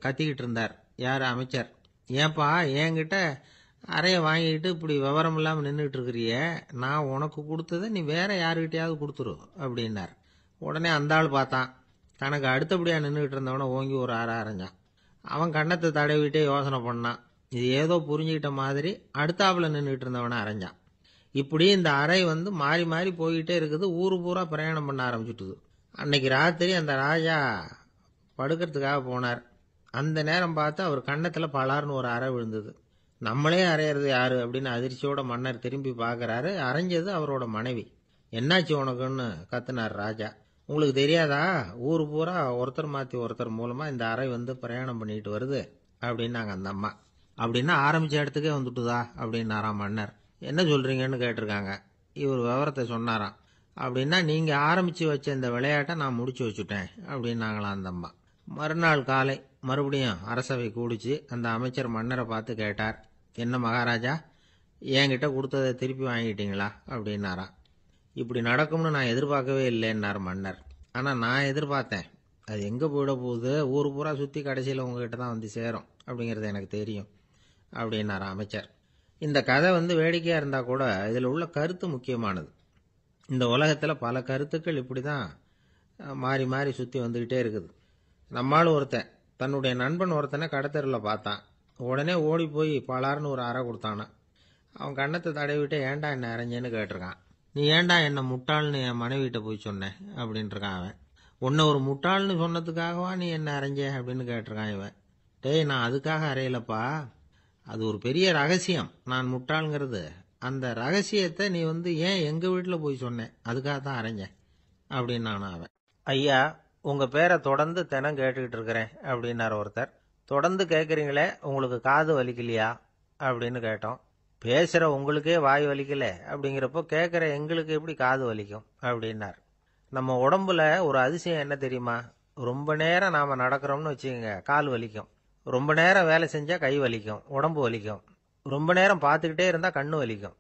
கத்திக்கிட்டு இருந்தார். யார்? அமைச்சர். ஏன்பா என்கிட்ட அறையை வாங்கிக்கிட்டு இப்படி விவரம் இல்லாமல் நின்றுட்டு இருக்கிறிய, நான் உனக்கு கொடுத்ததை நீ வேற யாருக்கிட்டையாவது கொடுத்துரு அப்படின்னார். உடனே அந்த ஆள் பார்த்தான், தனக்கு அடுத்தபடியாக நின்றுக்கிட்டு இருந்தவனை ஓங்கி ஒரு அறை அரைஞ்சான். அவன் கன்னத்தை தடவிட்டே யோசனை பண்ணான். இது ஏதோ புரிஞ்சுக்கிட்ட மாதிரி அடுத்தாப்புல நின்றுட்டு இருந்தவனை அரைஞ்சான். இப்படி இந்த அறை மாறி மாறி போய்கிட்டே இருக்குது. ஊரு பூரா பிரயாணம் பண்ண ஆரம்பிச்சுட்டுது. அன்னைக்கு ராத்திரி அந்த ராஜா படுக்கிறதுக்காக போனார். அந்த நேரம் பார்த்து அவர் கன்னத்தில் பலார்னு ஒரு அறை விழுந்தது. நம்மளே அரையிறது யாரு அப்படின்னு அதிர்ச்சியோட மன்னர் திரும்பி பார்க்கறாரு. அரைஞ்சது அவரோட மனைவி. என்னாச்சு உனக்குன்னு கத்துனார் ராஜா. உங்களுக்கு தெரியாதா, ஊர் பூரா ஒருத்தர் மாற்றி ஒருத்தர் மூலமா இந்த அறை பிரயாணம் பண்ணிட்டு வருது அப்படின்னாங்க அந்த அம்மா. அப்படின்னா ஆரம்பிச்ச இடத்துக்கே வந்துட்டுதா அப்படின்னாராம் மன்னர். என்ன சொல்றீங்கன்னு கேட்டிருக்காங்க. இவர் விவரத்தை சொன்னாராம். அப்படின்னா நீங்க ஆரம்பிச்சு வச்ச இந்த விளையாட்டை நான் முடிச்சு வச்சுட்டேன் அப்படின்னாங்களாம் அந்த அம்மா. மறுநாள் காலை மறுபடியும் அரசவை கூடிச்சு. அந்த அமைச்சர் மன்னரை பார்த்து கேட்டார், என்ன மகாராஜா, என்கிட்ட கொடுத்ததை திருப்பி வாங்கிட்டீங்களா அப்படின்னாராம். இப்படி நடக்கும்னு நான் எதிர்பார்க்கவே இல்லைன்னார் மன்னர். ஆனால் நான் எதிர்பார்த்தேன். அது எங்கே போயிட போகுது, ஊர் பூரா சுற்றி கடைசியில் உங்ககிட்ட தான் சேரும் அப்படிங்கிறது எனக்கு தெரியும் அப்படின்னார் அமைச்சர். இந்த கதை வேடிக்கையாக இருந்தால் கூட இதில் உள்ள கருத்து முக்கியமானது. இந்த உலகத்தில் பல கருத்துக்கள் இப்படி தான் மாறி மாறி சுற்றி வந்துக்கிட்டே இருக்குது. நம்மளும் ஒருத்தன் தன்னுடைய நண்பன் ஒருத்தனை கடத்தெருவில் பார்த்தான். உடனே ஓடி போய் பலார்னு ஒரு அறை கொடுத்தானான். அவன் கன்னத்தை தடவிட்டு ஏன்டா என்ன அரைஞ்சேன்னு கேட்டிருக்கான். நீ ஏன்டா என்ன முட்டாள்னு என் மனைவிட்ட போய் சொன்னேன் அப்படின்ட்டுருக்கான் அவன். உன்னை ஒரு முட்டாள்னு சொன்னதுக்காகவா நீ என்ன அரைஞ்ச அப்படின்னு கேட்டிருக்கான் இவன். டேய், நான் அதுக்காக அறையலப்பா, அது ஒரு பெரிய ரகசியம் நான் முட்டாளுங்கிறது. அந்த ரகசியத்தை நீ ஏன் எங்கள் வீட்டில் போய் சொன்னேன், அதுக்காக தான் அரைஞ்சேன் அப்படின்னு நான் அவன். ஐயா, உங்கள் பேரை தொடர்ந்து தினம் கேட்டுக்கிட்டு இருக்கிறேன் அப்படின்னார் ஒருத்தர். தொடர்ந்து கேட்குறீங்களே, உங்களுக்கு காது வலிக்கலையா அப்படின்னு கேட்டோம். பேசுகிற உங்களுக்கே வாய் வலிக்கல அப்படிங்கிறப்போ கேட்குற எங்களுக்கு எப்படி காது வலிக்கும் அப்படின்னார். நம்ம உடம்புல ஒரு அதிசயம் என்ன தெரியுமா? ரொம்ப நேரம் நாம் நடக்கிறோம்னு வச்சுக்கோங்க, கால் வலிக்கும். ரொம்ப நேரம் வேலை செஞ்சால் கை வலிக்கும், உடம்பு வலிக்கும். ரொம்ப நேரம் பார்த்துக்கிட்டே இருந்தால் கண்ணு வலிக்கும்.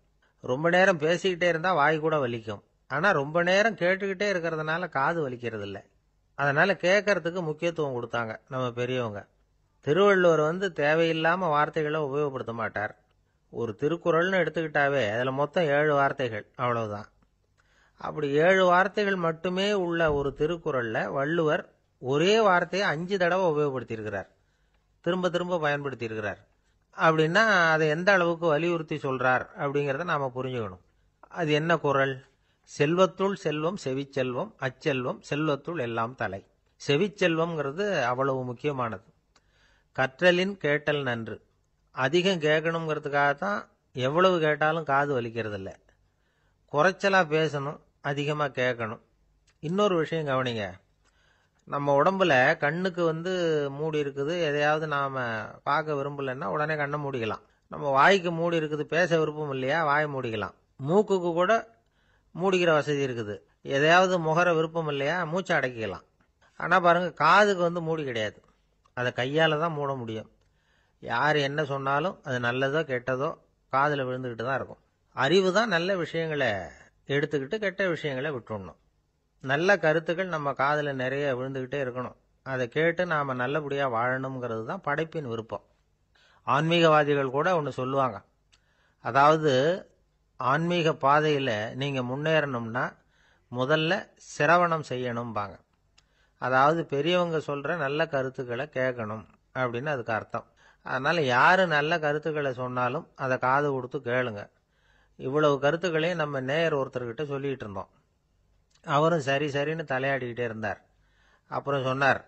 ரொம்ப நேரம் பேசிக்கிட்டே இருந்தால் வாய் கூட வலிக்கும். ஆனால் ரொம்ப நேரம் கேட்டுக்கிட்டே இருக்கிறதுனால காது வலிக்கிறது இல்லை. அதனால் கேட்கறதுக்கு முக்கியத்துவம் கொடுத்தாங்க நம்ம பெரியவங்க. திருவள்ளுவர் தேவையில்லாமல் வார்த்தைகளை உபயோகப்படுத்த மாட்டார். ஒரு திருக்குறள்னு எடுத்துக்கிட்டாவே அதில் மொத்தம் 7 வார்த்தைகள், அவ்வளவுதான். அப்படி 7 வார்த்தைகள் மட்டுமே உள்ள ஒரு திருக்குறளில் வள்ளுவர் ஒரே வார்த்தையை 5 தடவை உபயோகப்படுத்தியிருக்கிறார், திரும்ப திரும்ப பயன்படுத்தியிருக்கிறார். அப்படின்னா அதை எந்த அளவுக்கு வலியுறுத்தி சொல்றார் அப்படிங்கிறத நாம் புரிஞ்சுக்கணும். அது என்ன குறள்? செல்வத்துள் செல்வம் செவிச்செல்வம், அச்செல்வம் செல்வத்துள் எல்லாம் தலை. செவிச்செல்வம்ங்கிறது அவ்வளவு முக்கியமானது. கற்றலின் கேட்டல் நன்று. அதிகம் கேட்கணுங்கிறதுக்காகத்தான் எவ்வளவு கேட்டாலும் காது வலிக்கிறது இல்லை. குறைச்சலாக பேசணும், அதிகமாக கேட்கணும். இன்னொரு விஷயம் கவனிங்க. நம்ம உடம்புல கண்ணுக்கு மூடி இருக்குது, எதையாவது நாம் பார்க்க விரும்பலைன்னா உடனே கண்ணை மூடிக்கலாம். நம்ம வாய்க்கு மூடி இருக்குது, பேச விருப்பம் இல்லையா, வாயை மூடிக்கலாம். மூக்குக்கு கூட மூடிக்கிற வசதி இருக்குது, எதையாவது முகர விருப்பம் இல்லையா, மூச்சை அடக்கிக்கலாம். ஆனால் பாருங்க, காதுக்கு மூடி கிடையாது. அதை கையால் தான் மூட முடியும். யார் என்ன சொன்னாலும் அது நல்லதோ கெட்டதோ காதில் விழுந்துக்கிட்டு தான் இருக்கும். அறிவு தான் நல்ல விஷயங்களை எடுத்துக்கிட்டு கெட்ட விஷயங்களை விட்டுடணும். நல்ல கருத்துக்கள் நம்ம காதில் நிறைய விழுந்துக்கிட்டே இருக்கணும். அதை கேட்டு நாம் நல்லபடியாக வாழணுங்கிறது தான் படைப்பின் விருப்பம். ஆன்மீகவாதிகள் கூட ஒன்று சொல்லுவாங்க. அதாவது, ஆன்மீக பாதையில் நீங்கள் முன்னேறணும்னா முதல்ல சிரவணம் செய்யணும்பாங்க. அதாவது பெரியவங்க சொல்கிற நல்ல கருத்துக்களை கேட்கணும் அப்படின்னு அதுக்கு அர்த்தம். அதனால் யார் நல்ல கருத்துக்களை சொன்னாலும் அதை காது கொடுத்து கேளுங்க. இவ்வளவு கருத்துக்களையும் நம்ம நேயர் ஒருத்தர்கிட்ட சொல்லிகிட்டு இருந்தோம். அவரும் சரி சரின்னு தலையாடிக்கிட்டே இருந்தார். அப்புறம் சொன்னார்,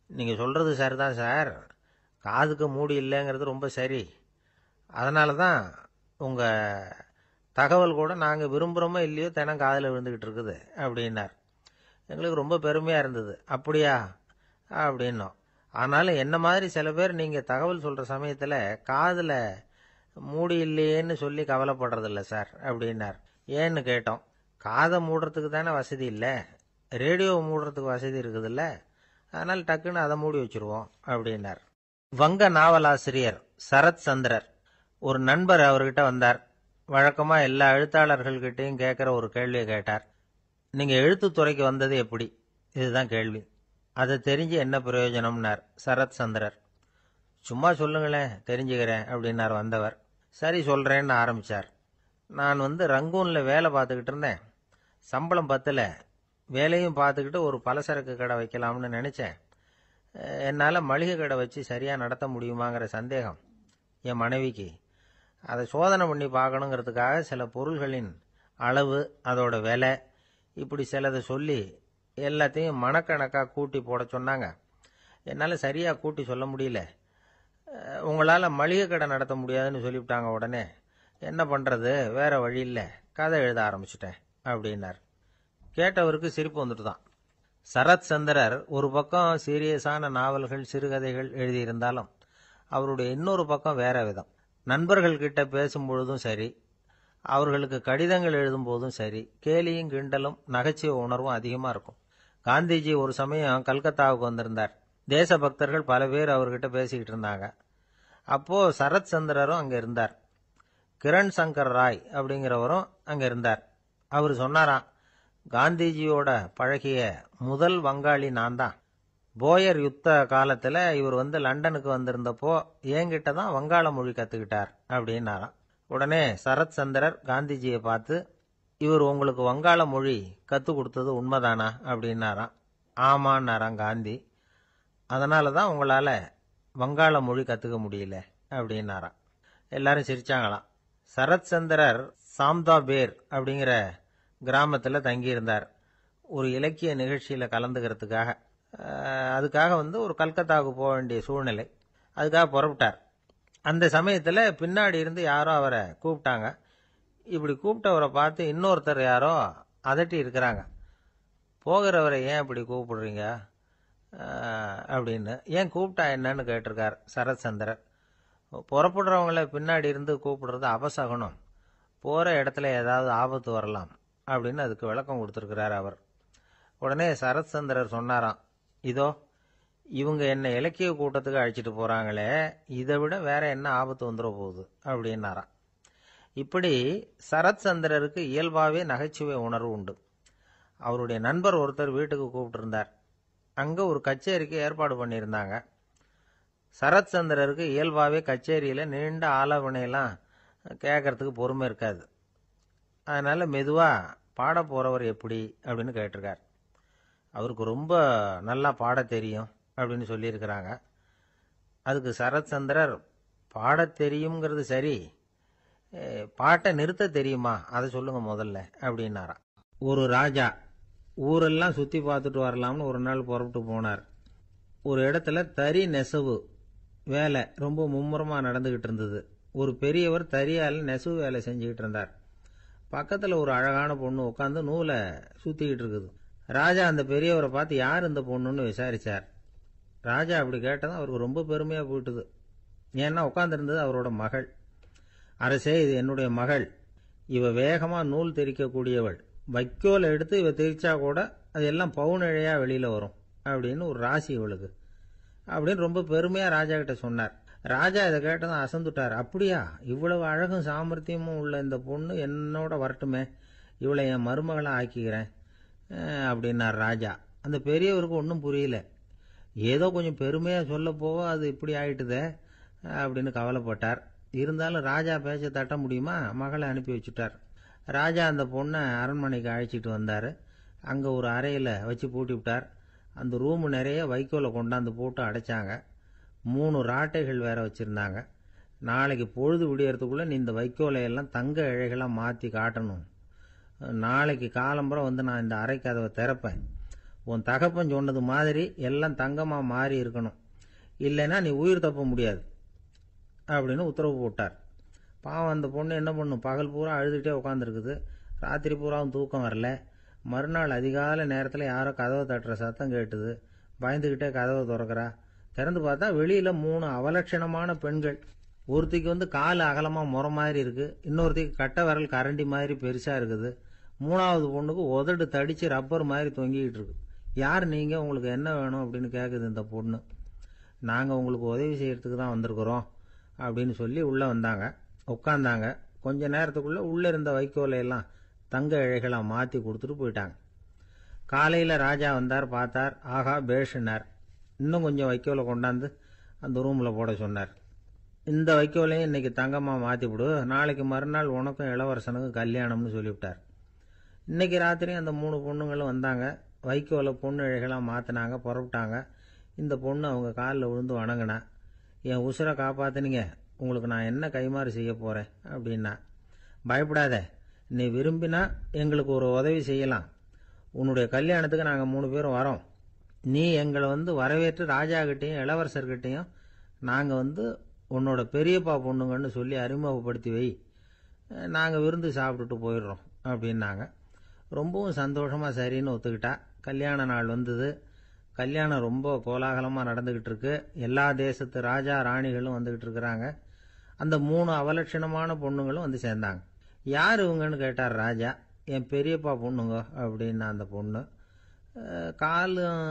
நீங்கள் சொல்கிறது சரிதான் சார், காதுக்கு மூடி இல்லைங்கிறது ரொம்ப சரி. அதனால தான் உங்கள் தகவல் கூட நாங்கள் விரும்புகிறோமோ இல்லையோ தினம் காதில் விழுந்துக்கிட்டு இருக்குது அப்படின்னார். எங்களுக்கு ரொம்ப பெருமையாக இருந்தது. அப்படியா அப்படின்னோம். ஆனாலும் என்ன மாதிரி சில பேர் நீங்கள் தகவல் சொல்கிற சமயத்தில் காதில் மூடி இல்லையேன்னு சொல்லி கவலைப்படுறதில்ல சார் அப்படின்னார். ஏன்னு கேட்டோம். காதை மூடுறதுக்கு தானே வசதி இல்லை, ரேடியோவை மூடுறதுக்கு வசதி இருக்குதுல்ல, அதனால் டக்குன்னு அதை மூடி வச்சுருவோம் அப்படின்னார். வங்க நாவலாசிரியர் சரத் சந்திரர் ஒரு நண்பர் அவர்கிட்ட வந்தார். வழக்கமாக எல்லா எழுத்தாளர்கள்கிட்டையும் கேட்குற ஒரு கேள்வியை கேட்டார். நீங்கள் எழுத்துத்துறைக்கு வந்தது எப்படி? இதுதான் கேள்வி. அதை தெரிஞ்சு என்ன பிரயோஜனம்னார் சரத் சந்திரர். சும்மா சொல்லுங்களேன், தெரிஞ்சுக்கிறேன் அப்படின்னார் வந்தவர். சரி சொல்கிறேன்னு ஆரம்பித்தார். நான் ரங்கூனில் வேலை பார்த்துக்கிட்டு இருந்தேன். சம்பளம் பத்தல. வேலையும் பார்த்துக்கிட்டு ஒரு பலசரக்கு கடை வைக்கலாம்னு நினச்சேன். என்னால் மளிகை கடை வச்சு சரியாக நடத்த முடியுமாங்கிற சந்தேகம் என் மனைவிக்கு. அதை சோதனை பண்ணி பார்க்கணுங்கிறதுக்காக சில பொருள்களின் அளவு, அதோட விலை, இப்படி சிலதை சொல்லி எல்லாத்தையும் மனக்கணக்காக கூட்டி போட சொன்னாங்க. என்னால் சரியாக கூட்டி சொல்ல முடியல. உங்களால் மளிகை கடை நடத்த முடியாதுன்னு சொல்லிவிட்டாங்க. உடனே என்ன பண்ணுறது, வேற வழி இல்லை, கதை எழுத ஆரம்பிச்சிட்டேன் அப்படின்னார். கேட்டவருக்கு சிரிப்பு வந்துட்டு தான். சரத் சந்திரர் ஒரு பக்கம் சீரியஸான நாவல்கள், சிறுகதைகள் எழுதியிருந்தாலும் அவருடைய இன்னொரு பக்கம் வேற விதம். நண்பர்கள்கிட்ட பேசும்பொழுதும் சரி, அவர்களுக்கு கடிதங்கள் எழுதும் போதும் சரி, கேலியும் கிண்டலும் நகைச்சுவை உணர்வும் அதிகமாக இருக்கும். காந்திஜி ஒரு சமயம் கல்கத்தாவுக்கு வந்திருந்தார். தேசபக்தர்கள் பல பேர் அவர்கிட்ட பேசிக்கிட்டு இருந்தாங்க. அப்போது சரத் சந்திரரும் அங்கே இருந்தார். கிரண் சங்கர் ராய் அப்படிங்கிறவரும் அங்கே இருந்தார். அவர் சொன்னாராம், காந்திஜியோட பழகிய முதல் வங்காளி நான் தான். போயர் யுத்த காலத்தில் இவர் லண்டனுக்கு வந்திருந்தப்போ என்கிட்ட தான் வங்காள மொழி கற்றுக்கிட்டார் அப்படின்னாராம். உடனே சரத் சந்திரர் காந்திஜியை பார்த்து, இவர் உங்களுக்கு வங்காள மொழி கற்றுக் கொடுத்தது உண்மைதானா அப்படின்னாராம். ஆமான்னாராம் காந்தி. அதனால தான் உங்களால் வங்காள மொழி கற்றுக்க முடியல அப்படின்னாராம். எல்லாரும் சிரிச்சாங்களாம். சரத் சந்திரர் சாம்தாபேர் அப்படிங்கிற கிராமத்தில் தங்கியிருந்தார் ஒரு இலக்கிய நிகழ்ச்சியில் கலந்துக்கிறதுக்காக. அதுக்காக ஒரு கல்கத்தாவுக்கு போக வேண்டிய சூழ்நிலை. அதுக்காக புறப்பட்டார். அந்த சமயத்தில் பின்னாடி இருந்து யாரோ அவரை கூப்பிட்டாங்க. இப்படி கூப்பிட்டவரை பார்த்து இன்னொருத்தர் யாரோ அதட்டி இருக்கிறாங்க. போகிறவரை ஏன் இப்படி கூப்பிடுறீங்க அப்படின்னு. ஏன் கூப்பிட்டா என்னன்னு கேட்டிருக்கார் சரத் சந்திரர். புறப்படுறவங்கள பின்னாடி இருந்து கூப்பிடுறது அபசகுனம், போகிற இடத்துல ஏதாவது ஆபத்து வரலாம் அப்படின்னு அதுக்கு விளக்கம் கொடுத்துருக்கிறார் அவர். உடனே சரத்சந்திரர் சொன்னாராம், இதோ இவங்க என்ன இலக்கிய கூட்டத்துக்கு அழைச்சிட்டு போகிறாங்களே, இதை விட வேற என்ன ஆபத்து வந்துட போகுது அப்படின்னாராம். இப்படி சரத்சந்திரருக்கு இயல்பாகவே நகைச்சுவை உணர்வு உண்டு. அவருடைய நண்பர் ஒருத்தர் வீட்டுக்கு கூப்பிட்டுருந்தார். அங்கே ஒரு கச்சேரிக்கு ஏற்பாடு பண்ணியிருந்தாங்க. சரத்சந்திரருக்கு இயல்பாகவே கச்சேரியில் நீண்ட ஆலோசனையெல்லாம் கேட்கறதுக்கு பொறுமை இருக்காது. அதனால் மெதுவாக பாட போகிறவர் எப்படி அப்படின்னு கேட்டிருக்கார். அவருக்கு ரொம்ப நல்லா பாட தெரியும் அப்படின்னு சொல்லியிருக்கிறாங்க. அதுக்கு சரத்சந்திரர், பாட தெரியுங்கிறது சரி, பாட்டை நிறுத்த தெரியுமா அதை சொல்லுங்க முதல்ல அப்படின்னாராம். ஒரு ராஜா ஊரெல்லாம் சுற்றி பார்த்துட்டு வரலாம்னு ஒரு நாள் புறப்பட்டு போனார். ஒரு இடத்துல தறி நெசவு வேலை ரொம்ப மும்முரமாக நடந்துக்கிட்டு இருந்தது. ஒரு பெரியவர் தறியால் நெசவு வேலை செஞ்சுக்கிட்டு இருந்தார். பக்கத்தில் ஒரு அழகான பொண்ணு உட்காந்து நூலை சுற்றிக்கிட்டு இருக்குது. ராஜா அந்த பெரியவரை பார்த்து யார் இந்த பொண்ணுன்னு விசாரித்தார். ராஜா அப்படி கேட்டதும் அவருக்கு ரொம்ப பெருமையாக போயிட்டுது. ஏன்னா உட்காந்துருந்தது அவரோட மகள். அரசே, இது என்னுடைய மகள். இவ வேகமாக நூல் தெரிக்கக்கூடியவள். வைக்கோலை எடுத்து இவ தெரிச்சா கூட அது எல்லாம் பவுனிழையாக வெளியில் வரும் அப்படின்னு ஒரு ராசி இவளுக்கு அப்படின்னு ரொம்ப பெருமையாக ராஜா கிட்ட சொன்னார். ராஜா இதை கேட்டதும் அசந்துட்டார். அப்படியா, இவ்வளவு அழகும் சாமர்த்தியமும் உள்ள இந்த பொண்ணு என்னோட வரட்டுமே, இவளை என் மருமகளை ஆக்கிக்கிறேன் அப்படின்னார் ராஜா. அந்த பெரியவருக்கு ஒன்றும் புரியல. ஏதோ கொஞ்சம் பெருமையாக சொல்ல போக அது இப்படி ஆயிட்டுதே அப்படின்னு கவலைப்பட்டார். இருந்தாலும் ராஜா பேச்ச தட்ட முடியுமா, மகளை அனுப்பி வச்சுட்டார். ராஜா அந்த பொண்ணை அரண்மனைக்கு அழைச்சிட்டு வந்தார். அங்கே ஒரு அறையில் வச்சு பூட்டி விட்டார். அந்த ரூமு நிறைய வைக்கோலை கொண்டாந்து போட்டு அடைச்சாங்க. 3 ராட்டைகள் வேற வச்சுருந்தாங்க. நாளைக்கு பொழுது விடியறதுக்குள்ளே நீ இந்த வைக்கோலையெல்லாம் தங்க இழைகளாக மாற்றி காட்டணும். நாளைக்கு காலம்புறம் வந்து நான் இந்த அறை கதவை திறப்பேன். உன் தகப்பன் சொன்னது மாதிரி எல்லாம் தங்கமாக மாறி இருக்கணும், இல்லைன்னா நீ உயிர் தப்ப முடியாது அப்படின்னு உத்தரவு போட்டார். பாவம் அந்த பொண்ணு என்ன பண்ணும், பகல் பூரா அழுதுகிட்டே உட்காந்துருக்குது. ராத்திரி பூராவும் தூக்கம் வரல. மறுநாள் அதிகாலை நேரத்தில் யாரோ கதவை தட்டுற சத்தம் கேட்டுது. பயந்துக்கிட்டே கதவை திறக்கிறா. திறந்து பார்த்தா வெளியில் 3 அவலட்சணமான பெண்கள். ஒருத்திக்கு வந்து கால் அகலமாக முறை மாதிரி இருக்குது, இன்னொருத்திக்கு கட்டை விரல் கரண்டி மாதிரி பெருசாக இருக்குது, 3வது பொண்ணுக்கு உதடு தடித்து ரப்பர் மாதிரி தொங்கிக்கிட்டு இருக்கு. யார் நீங்கள், உங்களுக்கு என்ன வேணும் அப்படின்னு கேட்குது இந்த பொண்ணு. நாங்கள் உங்களுக்கு உதவி செய்கிறதுக்கு தான் வந்திருக்கிறோம் அப்படின்னு சொல்லி உள்ளே வந்தாங்க. உட்காந்தாங்க. கொஞ்ச நேரத்துக்குள்ளே உள்ளே இருந்த வைக்கோலையெல்லாம் தங்க இழைகளாக மாற்றி கொடுத்துட்டு போயிட்டாங்க. காலையில் ராஜா வந்தார், பார்த்தார். ஆகா பேஷுனார். இன்னும் கொஞ்சம் வைக்கோலை கொண்டாந்து அந்த ரூமில் போட சொன்னார். இந்த வைக்கோலையும் இன்னைக்கு தங்கமாக மாற்றிவிடு, நாளைக்கு மறுநாள் உனக்கும் இளவரசனுக்கும் கல்யாணம்னு சொல்லிவிட்டார். இன்னைக்கு ராத்திரி அந்த 3 பொண்ணுங்களும் வந்தாங்க. வைக்கோலை பொண்ணு இழைகளாக மாற்றினாங்க, புறப்பட்டாங்க. இந்த பொண்ணு அவங்க காலில் விழுந்து வணங்கினா. என் உசுரை காப்பாற்றினீங்க, உங்களுக்கு நான் என்ன கைமாறு செய்ய போகிறேன் அப்படின்னா. பயப்படாத, நீ விரும்பினா எங்களுக்கு ஒரு உதவி செய்யலாம். உன்னுடைய கல்யாணத்துக்கு நாங்கள் 3 பேரும் வரோம். நீ எங்களை வந்து வரவேற்று ராஜாக்கிட்டையும் இளவரசர்கிட்டையும் நாங்கள் வந்து உன்னோட பெரியப்பா பொண்ணுங்கன்னு சொல்லி அறிமுகப்படுத்தி வை, நாங்கள் விருந்து சாப்பிட்டுட்டு போயிடுறோம் அப்படின்னாங்க. ரொம்பவும் சந்தோஷமாக சரின்னு ஒத்துக்கிட்டா. கல்யாண நாள் வந்தது. கல்யாணம் ரொம்ப கோலாகலமாக நடந்துக்கிட்டு இருக்கு. எல்லா தேசத்து ராஜா ராணிகளும் வந்துக்கிட்டு இருக்கிறாங்க. அந்த 3 அவலட்சணமான பொண்ணுங்களும் வந்து சேர்ந்தாங்க. யார் இவங்கன்னு கேட்டார் ராஜா. என் பெரியப்பா பொண்ணுங்க அப்படின்னா அந்த பொண்ணு. காலும்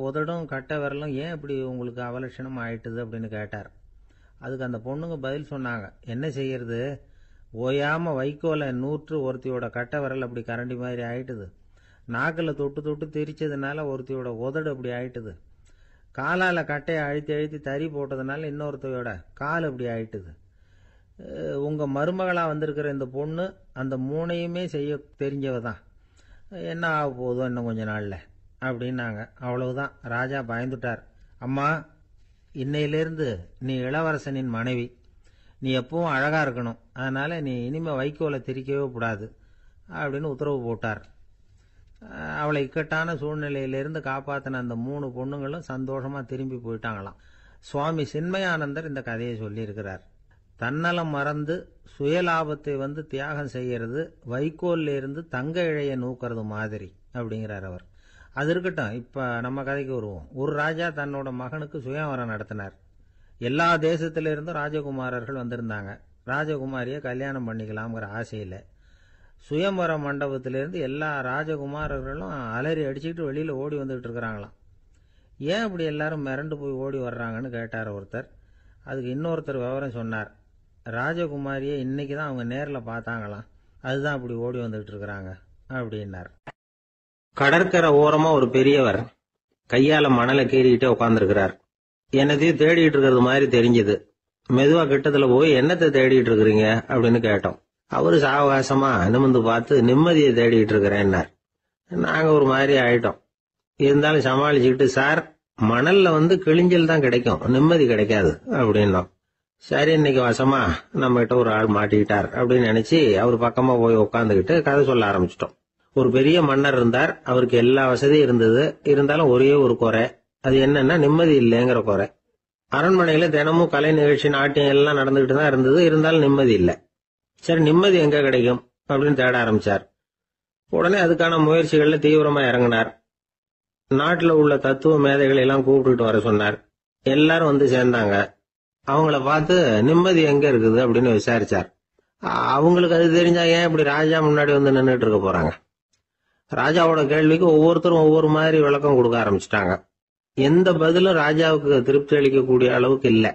உதடும் கட்டை விரலும் ஏன் இப்படி உங்களுக்கு அவலட்சணம் ஆயிட்டுது அப்படின்னு கேட்டார். அதுக்கு அந்த பொண்ணுங்க பதில் சொன்னாங்க. என்ன செய்யறது, ஓயாமல் வைக்கோலை நூற்று ஒருத்தியோட கட்டை விரல் அப்படி கரண்டி மாதிரி ஆயிட்டுது. நாக்கில் தொட்டு தொட்டு திரிச்சதுனால ஒருத்தியோட உதடு அப்படி ஆயிட்டுது. காலால் கட்டையை அழுத்தி அழுத்தி தறி போட்டதுனால இன்னொருத்தையோட கால் அப்படி ஆயிட்டுது. உங்கள் மருமகளாக வந்திருக்கிற இந்த பொண்ணு அந்த 3ஐயுமே செய்ய தெரிஞ்சவ தான். என்ன ஆக போதும் இன்னும் கொஞ்ச நாளில் அப்படின்னாங்க. அவ்வளவுதான். ராஜா பயந்துட்டார். அம்மா, இன்னையிலேருந்து நீ இளவரசனின் மனைவி. நீ எப்பவும் அழகாக இருக்கணும். அதனால் நீ இனிமேல் வைக்கோலை திரிக்கவே கூடாது அப்படின்னு உத்தரவு போட்டார். அவளை இக்கட்டான சூழ்நிலையிலிருந்து காப்பாற்றின அந்த 3 பொண்ணுங்களும் சந்தோஷமாக திரும்பி போயிட்டாங்களாம். சுவாமி சின்மயானந்தர் இந்த கதையை சொல்லியிருக்கிறார். தன்னலம் மறந்து சுயலாபத்தை வந்து தியாகம் செய்யறது வைக்கோல்ல இருந்து தங்க இழைய நூக்கிறது மாதிரி அப்படிங்கிறார் அவர். அது இருக்கட்டும், இப்போ நம்ம கதைக்கு வருவோம். ஒரு ராஜா தன்னோட மகனுக்கு சுயவரம் நடத்தினார். எல்லா தேசத்திலிருந்தும் ராஜகுமாரர்கள் வந்திருந்தாங்க. ராஜகுமாரியை கல்யாணம் பண்ணிக்கலாம்ங்கிற ஆசையில் சுயம்பர மண்டபத்திலிருந்து எல்லா ராஜகுமாரர்களும் அலறி அடிச்சுக்கிட்டு வெளியில் ஓடி வந்துகிட்டு இருக்கிறாங்களாம். ஏன் அப்படி எல்லாரும் மிரண்டு போய் ஓடி வர்றாங்கன்னு கேட்டார் ஒருத்தர். அதுக்கு இன்னொருத்தர் விவரம் சொன்னார். ராஜகுமாரியை இன்னைக்கு தான் அவங்க நேரில் பார்த்தாங்களாம், அதுதான் அப்படி ஓடி வந்துகிட்டு இருக்கிறாங்க அப்படின்னார். கடற்கரை ஓரமா ஒரு பெரியவர் கையால மணலை கீறிக்கிட்டே உட்காந்துருக்கிறார். என்னத்தையும் தேடிட்டு இருக்கிறது மாதிரி தெரிஞ்சது. மெதுவா கிட்டத்துல போய் என்னத்தை தேடிட்டு இருக்கிறீங்க அப்படின்னு கேட்டோம். அவரு சாவகாசமா நிமிந்து பார்த்து நிம்மதியை தேடிட்டு இருக்கிறேன்னார். நாங்க ஒரு மாதிரி ஆயிட்டோம். இருந்தாலும் சமாளிச்சுக்கிட்டு, சார் மணல்ல கிழிஞ்சல் தான் கிடைக்கும், நிம்மதி கிடைக்காது அப்படின்னோம். சரி, இன்னைக்கு வசமா நம்ம கிட்ட ஒரு ஆள் மாட்டிக்கிட்டார் அப்படின்னு நினைச்சு அவர் பக்கமா போய் உட்காந்துக்கிட்டு கதை சொல்ல ஆரம்பிச்சிட்டோம். ஒரு பெரிய மன்னர் இருந்தார். அவருக்கு எல்லா வசதியும் இருந்தது. இருந்தாலும் ஒரே ஒரு குறை. அது என்னன்னா நிம்மதி இல்லைங்கிற குறை. அரண்மனையில தினமும் கலை நிகழ்ச்சி, நாட்டியம் எல்லாம் நடந்துகிட்டு தான் இருந்தது. இருந்தாலும் நிம்மதி இல்லை. சரி, நிம்மதி எங்க கிடைக்கும் அப்படின்னு தேட ஆரம்பிச்சார். உடனே அதுக்கான முயற்சிகள்ல தீவிரமா இறங்கினார். நாட்டுல உள்ள தத்துவ மேதைகளை எல்லாம் கூப்பிட்டுட்டு வர சொன்னார். எல்லாரும் சேர்ந்தாங்க. அவங்கள பார்த்து நிம்மதி எங்க இருக்குது அப்படின்னு விசாரிச்சார். அவங்களுக்கு அது தெரிஞ்சா ஏன் இப்படி ராஜா முன்னாடி நின்றுட்டு இருக்க போறாங்க? ராஜாவோட கேள்விக்கு ஒவ்வொருத்தரும் ஒவ்வொரு மாதிரி விளக்கம் கொடுக்க ஆரம்பிச்சிட்டாங்க. எந்த பதிலும் ராஜாவுக்கு திருப்தி அளிக்கக்கூடிய அளவுக்கு இல்லை.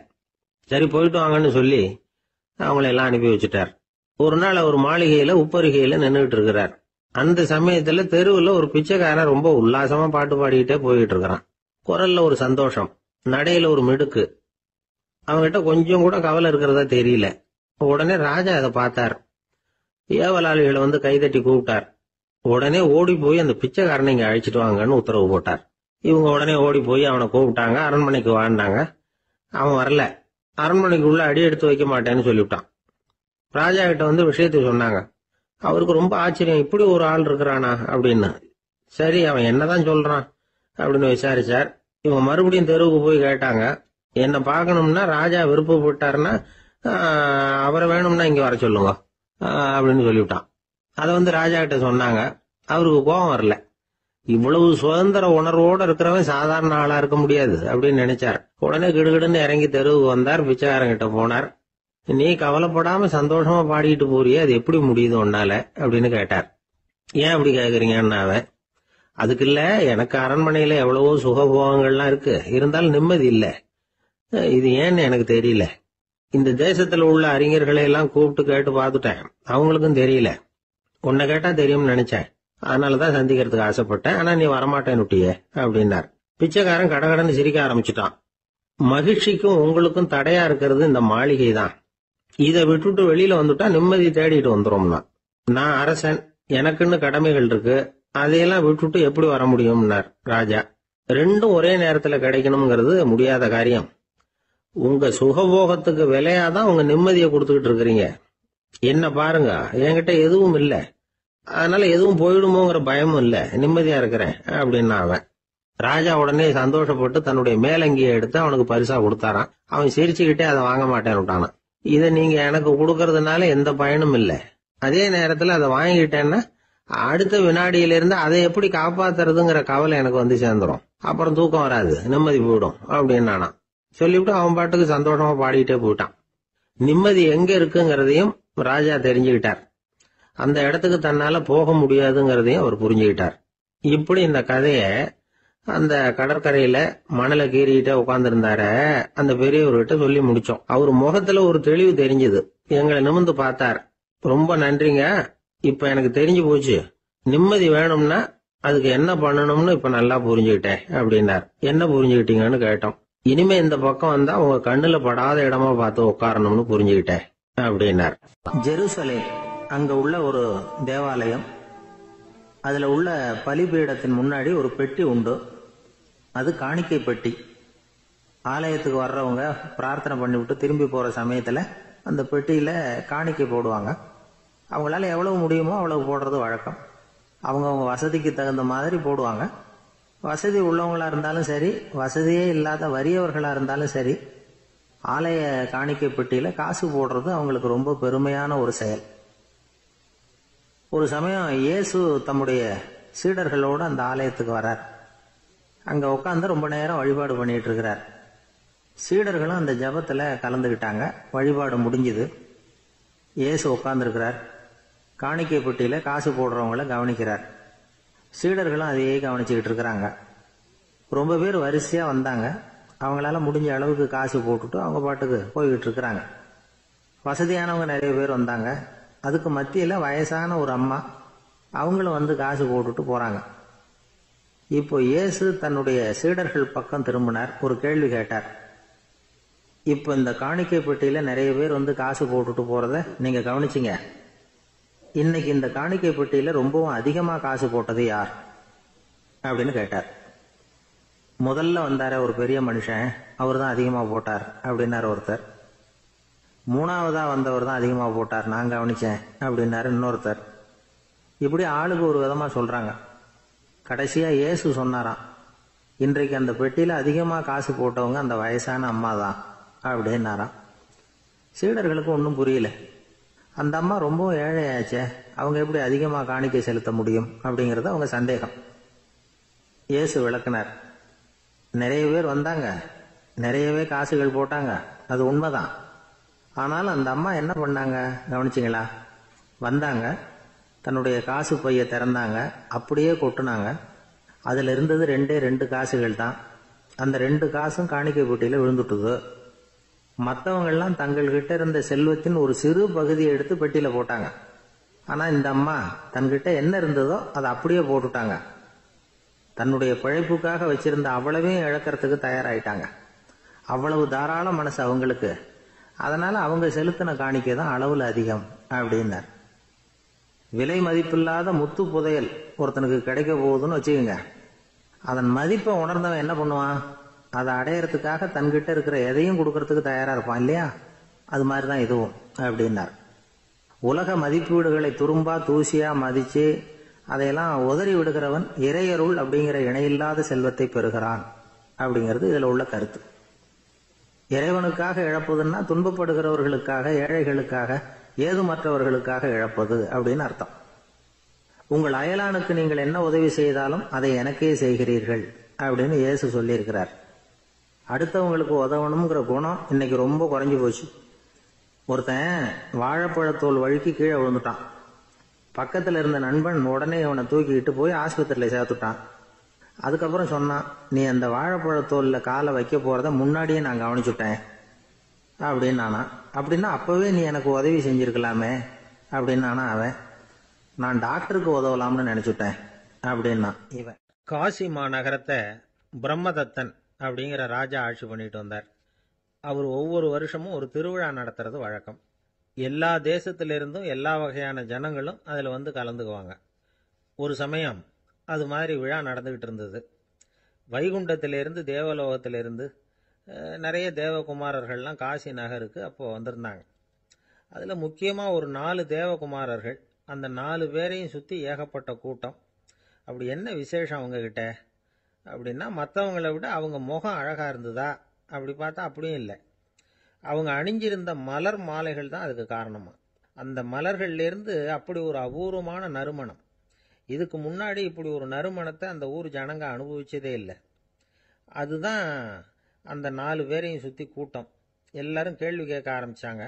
சரி, போயிட்டு வாங்கன்னு சொல்லி அவங்கள எல்லாம் அனுப்பி வச்சுட்டார். ஒரு நாள் அவர் மாளிகையில உப்பருகையில நின்றுட்டு இருக்கிறார். அந்த சமயத்துல தெருவுல ஒரு பிச்சைக்காரன் ரொம்ப உல்லாசமா பாட்டு பாடிக்கிட்டே போயிட்டு இருக்கிறான். குரல்ல ஒரு சந்தோஷம், நடையில ஒரு மிடுக்கு. அவங்ககிட்ட கொஞ்சம் கூட கவலை இருக்கிறதா தெரியல. உடனே ராஜா அதை பார்த்தார். ஏவலாளிகளை கைதட்டி கூப்பிட்டார். உடனே ஓடி போய் அந்த பிச்சைக்காரனை இங்க அழைச்சிட்டு வாங்கன்னு உத்தரவு போட்டார். இவங்க உடனே ஓடி போய் அவனை கூப்பிட்டாங்க. அரண்மனைக்கு வாழ்ந்தாங்க. அவன் வரல. அரண்மனைக்குள்ள அடி எடுத்து வைக்க மாட்டேன்னு சொல்லிவிட்டான். ராஜா கிட்ட விஷயத்தை சொன்னாங்க. அவருக்கு ரொம்ப ஆச்சரியம், இப்படி ஒரு ஆள் இருக்கிறானா அப்படின்னு. சரி, அவன் என்னதான் சொல்றான் அப்படின்னு விசாரிச்சார். இவங்க மறுபடியும் தெருவுக்கு போய் கேட்டாங்க. என்ன பார்க்கணும்னா ராஜா விருப்பப்பட்டாருன்னா அவரை வேணும்னா இங்க வர சொல்லுங்க அப்படின்னு சொல்லிவிட்டான். அதை ராஜா கிட்ட சொன்னாங்க. அவருக்கு கோபம் வரல. இவ்வளவு சுதந்திர உணர்வோட இருக்கிறவன் சாதாரண ஆளா இருக்க முடியாது அப்படின்னு நினைச்சார். உடனே கிடுகிடுன்னு இறங்கி தெருவுக்கு வந்தார். பிச்சைக்காரங்கிட்ட போனார். நீ கவலைப்படாம சந்தோஷமா பாடிட்டு போறியே, அது எப்படி முடியுது உன்னால அப்படின்னு கேட்டார். ஏன் அப்படி கேக்குறீங்கன்னு அவன், அதுக்கு இல்ல, எனக்கு அரண்மனையில எவ்வளவோ சுகபோகங்கள்லாம் இருக்கு, இருந்தாலும் நிம்மதி இல்ல. இது ஏன்னு எனக்கு தெரியல. இந்த தேசத்துல உள்ள அறிஞர்களை எல்லாம் கூப்பிட்டு கேட்டு பார்த்துட்டேன், அவங்களுக்கும் தெரியல. உன்னை கேட்டா தெரியும்னு நினைச்சேன், அதனாலதான் சந்திக்கிறதுக்கு ஆசைப்பட்டேன். ஆனா நீ வரமாட்டேன்னுட்டியே அப்படின்னார். பிச்சைக்காரன் கடகடன்னு சிரிக்க ஆரம்பிச்சுட்டான். மகிழ்ச்சிக்கும் உங்களுக்கும் தடையா இருக்கிறது இந்த மாளிகை தான். இதை விட்டுட்டு வெளியில வந்துட்டா நிம்மதி தேடிட்டு வந்துரும்னா. நான் அரசன், எனக்குன்னு கடமைகள் இருக்கு, அதையெல்லாம் விட்டுட்டு எப்படி வர முடியும்னார் ராஜா. ரெண்டும் ஒரே நேரத்துல கிடைக்கணுங்கிறது முடியாத காரியம். உங்க சுகபோகத்துக்கு விலையாதான் உங்க நிம்மதியை கொடுத்துக்கிட்டு இருக்கிறீங்க. என்ன பாருங்க, என்கிட்ட எதுவும் இல்லை, அதனால எதுவும் போயிடுமோங்கிற பயமும் இல்ல, நிம்மதியா இருக்கிறேன் அப்படின்னா அவன். ராஜா உடனே சந்தோஷப்பட்டு தன்னுடைய மேலங்கியை எடுத்து அவனுக்கு பரிசா கொடுத்தாரான். அவன் சிரிச்சுக்கிட்டே அதை வாங்க மாட்டேன்னு விட்டானான். இதை நீங்க எனக்கு கொடுக்கறதுனால எந்த பயனும் இல்லை, அதே நேரத்துல அதை வாங்கிட்டேன்னா அடுத்த வினாடியிலிருந்து அதை எப்படி காப்பாத்துறதுங்கிற கவலை எனக்கு சேர்ந்துடும். அப்புறம் தூக்கம் வராது, நிம்மதி போயிடும் அப்படின்னானா. சொல்லிவிட்டு அவன் பாட்டுக்கு சந்தோஷமா பாடிக்கிட்டே போயிட்டான். நிம்மதி எங்க இருக்குங்கிறதையும் ராஜா தெரிஞ்சுக்கிட்டார். அந்த இடத்துக்கு தன்னால போக முடியாதுங்கிறதையும் அவர் புரிஞ்சுக்கிட்டார். இப்படி இந்த கதைய அந்த கடற்கரையில மணலை கீறிக்கிட்டே உட்கார்ந்துருந்தார அந்த பெரியவர்கிட்ட சொல்லி முடிச்சோம். அவர் முகத்துல ஒரு தெளிவு தெரிஞ்சது. எங்களை நிமிர்ந்து பார்த்தார். ரொம்ப நன்றிங்க, இப்ப எனக்கு தெரிஞ்சு போச்சு, நிம்மதி வேணும்னா அதுக்கு என்ன பண்ணணும்னு இப்ப நல்லா புரிஞ்சுக்கிட்டேன் அப்படின்னார். என்ன புரிஞ்சுக்கிட்டீங்கன்னு கேட்டோம். இனிமே இந்த பக்கம் வந்தா உங்க கண்ணுல படாத இடமா பார்த்து உட்காரணும்னு புரிஞ்சுக்கிட்டேன் அப்படின்னார். ஜெருசலேம், அங்க உள்ள ஒரு தேவாலயம், அதுல உள்ள பலிபீடத்தின் முன்னாடி ஒரு பெட்டி உண்டு. அது காணிக்கை பெட்டி. ஆலயத்துக்கு வர்றவங்க பிரார்த்தனை பண்ணிவிட்டு திரும்பி போற சமயத்துல அந்த பெட்டியில காணிக்கை போடுவாங்க. அவங்களால எவ்வளவு முடியுமோ அவ்வளவு போடுறது வழக்கம். அவங்கவுங்க வசதிக்கு தகுந்த மாதிரி போடுவாங்க. வசதி உள்ளவங்களா இருந்தாலும் சரி, வசதியே இல்லாத வறியவர்களா இருந்தாலும் சரி, ஆலய காணிக்கை பெட்டியில காசு போடுறது அவங்களுக்கு ரொம்ப பெருமையான ஒரு செயல். ஒரு சமயம் இயேசு தம்முடைய சீடர்களோடு அந்த ஆலயத்துக்கு வர்றார். அங்க உட்காந்து ரொம்ப நேரம் வழிபாடு பண்ணிட்டு இருக்கிறார். சீடர்களும் அந்த ஜபத்தில் கலந்துக்கிட்டாங்க. வழிபாடு முடிஞ்சுது. இயேசு உட்கார்ந்துருக்கிறார். காணிக்கை பெட்டியில் காசு போடுறவங்கள கவனிக்கிறார். சீடர்களும் அதையே கவனிச்சுக்கிட்டு இருக்கிறாங்க. ரொம்ப பேர் வரிசையாக வந்தாங்க. அவங்களால முடிஞ்ச அளவுக்கு காசு போட்டுட்டு அவங்க பாட்டுக்கு போய்கிட்டு இருக்கிறாங்க. வசதியானவங்க நிறைய பேர் வந்தாங்க. அதுக்கு மத்தியில் வயசான ஒரு அம்மா, அவங்களும் வந்து காசு போட்டுட்டு போகிறாங்க. இப்போ இயேசு தன்னுடைய சீடர்கள் பக்கம் திரும்பினார். ஒரு கேள்வி கேட்டார். இப்போ இந்த காணிக்கை பெட்டியில் நிறைய பேர் வந்து காசு போட்டுட்டு போகிறத நீங்கள் கவனிச்சிங்க. இன்னைக்கு இந்த காணிக்கை பெட்டியில் ரொம்பவும் அதிகமாக காசு போட்டது யார் அப்படின்னு கேட்டார். முதல்ல வந்தார ஒரு பெரிய மனுஷன், அவர் தான் அதிகமாக போட்டார் அப்படின்னாரு ஒருத்தர். மூணாவதாக வந்தவர் தான் அதிகமாக போட்டார், நான் கவனித்தேன் அப்படின்னாரு இன்னொருத்தர். இப்படி ஆளுக்கு ஒரு விதமாக சொல்கிறாங்க. கடைசியாக இயேசு சொன்னாராம், இன்றைக்கு அந்த பெட்டியில் அதிகமாக காசு போட்டவங்க அந்த வயசான அம்மா தான் அப்படின்னாராம். சீடர்களுக்கு ஒன்றும் புரியல. அந்த அம்மா ரொம்பவும் ஏழையாச்சே, அவங்க எப்படி அதிகமாக காணிக்கை செலுத்த முடியும் அப்படிங்கிறது அவங்க சந்தேகம். இயேசு விளக்குனார். நிறைய பேர் வந்தாங்க, நிறையவே காசுகள் போட்டாங்க, அது உண்மைதான். ஆனாலும் அந்த அம்மா என்ன பண்ணாங்க கவனிச்சிங்களா? வந்தாங்க, தன்னுடைய காசு பையை திறந்தாங்க, அப்படியே கொட்டுனாங்க. அதில் இருந்தது ரெண்டு காசுகள் தான். அந்த 2 காசும் காணிக்கை பெட்டியில் விழுந்துட்டுது. மற்றவங்கள்லாம் தங்கள்கிட்ட இருந்த செல்வத்தின் ஒரு சிறு பகுதியை எடுத்து பெட்டியில் போட்டாங்க. ஆனால் இந்த அம்மா தன்கிட்ட என்ன இருந்ததோ அதை அப்படியே போட்டுட்டாங்க. தன்னுடைய பிழைப்புக்காக வச்சிருந்த அவ்வளவையும் இழக்கிறதுக்கு தயாராயிட்டாங்க. அவ்வளவு தாராள மனசு அவங்களுக்கு. அதனால அவங்க செலுத்தின காணிக்கை தான் அளவில் அதிகம் அப்படின்னார். விலை மதிப்பில்லாத முத்து புதையல் ஒருத்தனுக்கு கிடைக்க போகுதுன்னு வச்சுக்கோங்க. அதன் மதிப்பை உணர்ந்தவன் என்ன பண்ணுவான்? அதை அடையறதுக்காக தன்கிட்ட இருக்கிற எதையும் கொடுக்கறதுக்கு தயாரா இருப்பான் இல்லையா? அது மாதிரி தான் இதுவும் அப்படின்னார். உலக மதிப்பீடுகளை துரும்பா தூசியா மதிச்சு அதையெல்லாம் உதறி விடுகிறவன் இறையருள் அப்படிங்கிற இணையில்லாத செல்வத்தை பெறுகிறான் அப்படிங்கிறது இதுல உள்ள கருத்து. இறைவனுக்காக இழப்பதுன்னா துன்பப்படுகிறவர்களுக்காக, ஏழைகளுக்காக, ஏதுமற்றவர்களுக்காக இழப்பது அப்படின்னு அர்த்தம். உங்கள் அயலானுக்கு நீங்கள் என்ன உதவி செய்தாலும் அதை எனக்கே செய்கிறீர்கள் அப்படின்னு இயேசு சொல்லியிருக்கிறார். அடுத்தவங்களுக்கு உதவணுங்கிற குணம் இன்னைக்கு ரொம்ப குறைஞ்சு போச்சு. ஒருத்தன் வாழைப்பழத்தோல் வழுக்கி கீழே விழுந்துட்டான். பக்கத்தில் இருந்த நண்பன் உடனே அவனை தூக்கிக்கிட்டு போய் ஆஸ்பத்திரியில் சேர்த்துட்டான். அதுக்கப்புறம் சொன்னான், நீ அந்த வாழைப்பழத்தோலில் காலை வைக்க போகிறத முன்னாடியே நான் கவனிச்சுட்டேன் அப்படின்னானா. அப்படின்னா அப்போவே நீ எனக்கு உதவி செஞ்சுருக்கலாமே அப்படின்னானா அவன். நான் டாக்டருக்கு உதவலாம்னு நினச்சிட்டேன் அப்படின்னா இவன். காசி மாநகரத்தை பிரம்மதத்தன் அப்படிங்கிற ராஜா ஆட்சி பண்ணிட்டு வந்தார். அவர் ஒவ்வொரு வருஷமும் ஒரு திருவிழா நடத்துறது வழக்கம். எல்லா தேசத்திலிருந்தும் எல்லா வகையான ஜனங்களும் அதில் வந்து கலந்துக்குவாங்க. ஒரு சமயம் அது மாதிரி விழா நடந்துகிட்டு இருந்தது. வைகுண்டத்திலிருந்து தேவலோகத்திலிருந்து நிறைய தேவகுமாரர்கள்லாம் காசி நகருக்கு அப்போது வந்திருந்தாங்க. அதில் முக்கியமாக ஒரு 4 தேவகுமாரர்கள். அந்த 4 பேரையும் சுற்றி ஏகப்பட்ட கூட்டம். அப்படி என்ன விசேஷம் அவங்கக்கிட்ட அப்படின்னா, மற்றவங்களை விட அவங்க முகம் அழகாக இருந்ததா அப்படி பார்த்தா அப்படியும் இல்லை. அவங்க அணிஞ்சிருந்த மலர் மாலைகள் தான் அதுக்கு காரணமா. அந்த மலர்கள்லேருந்து அப்படி ஒரு அபூர்வமான நறுமணம். இதுக்கு முன்னாடி இப்படி ஒரு நறுமணத்தை அந்த ஊர் ஜனங்க அனுபவிச்சதே இல்லை. அதுதான் அந்த 4 பேரையும் சுற்றி கூட்டம். எல்லாரும் கேள்வி கேட்க ஆரம்பித்தாங்க.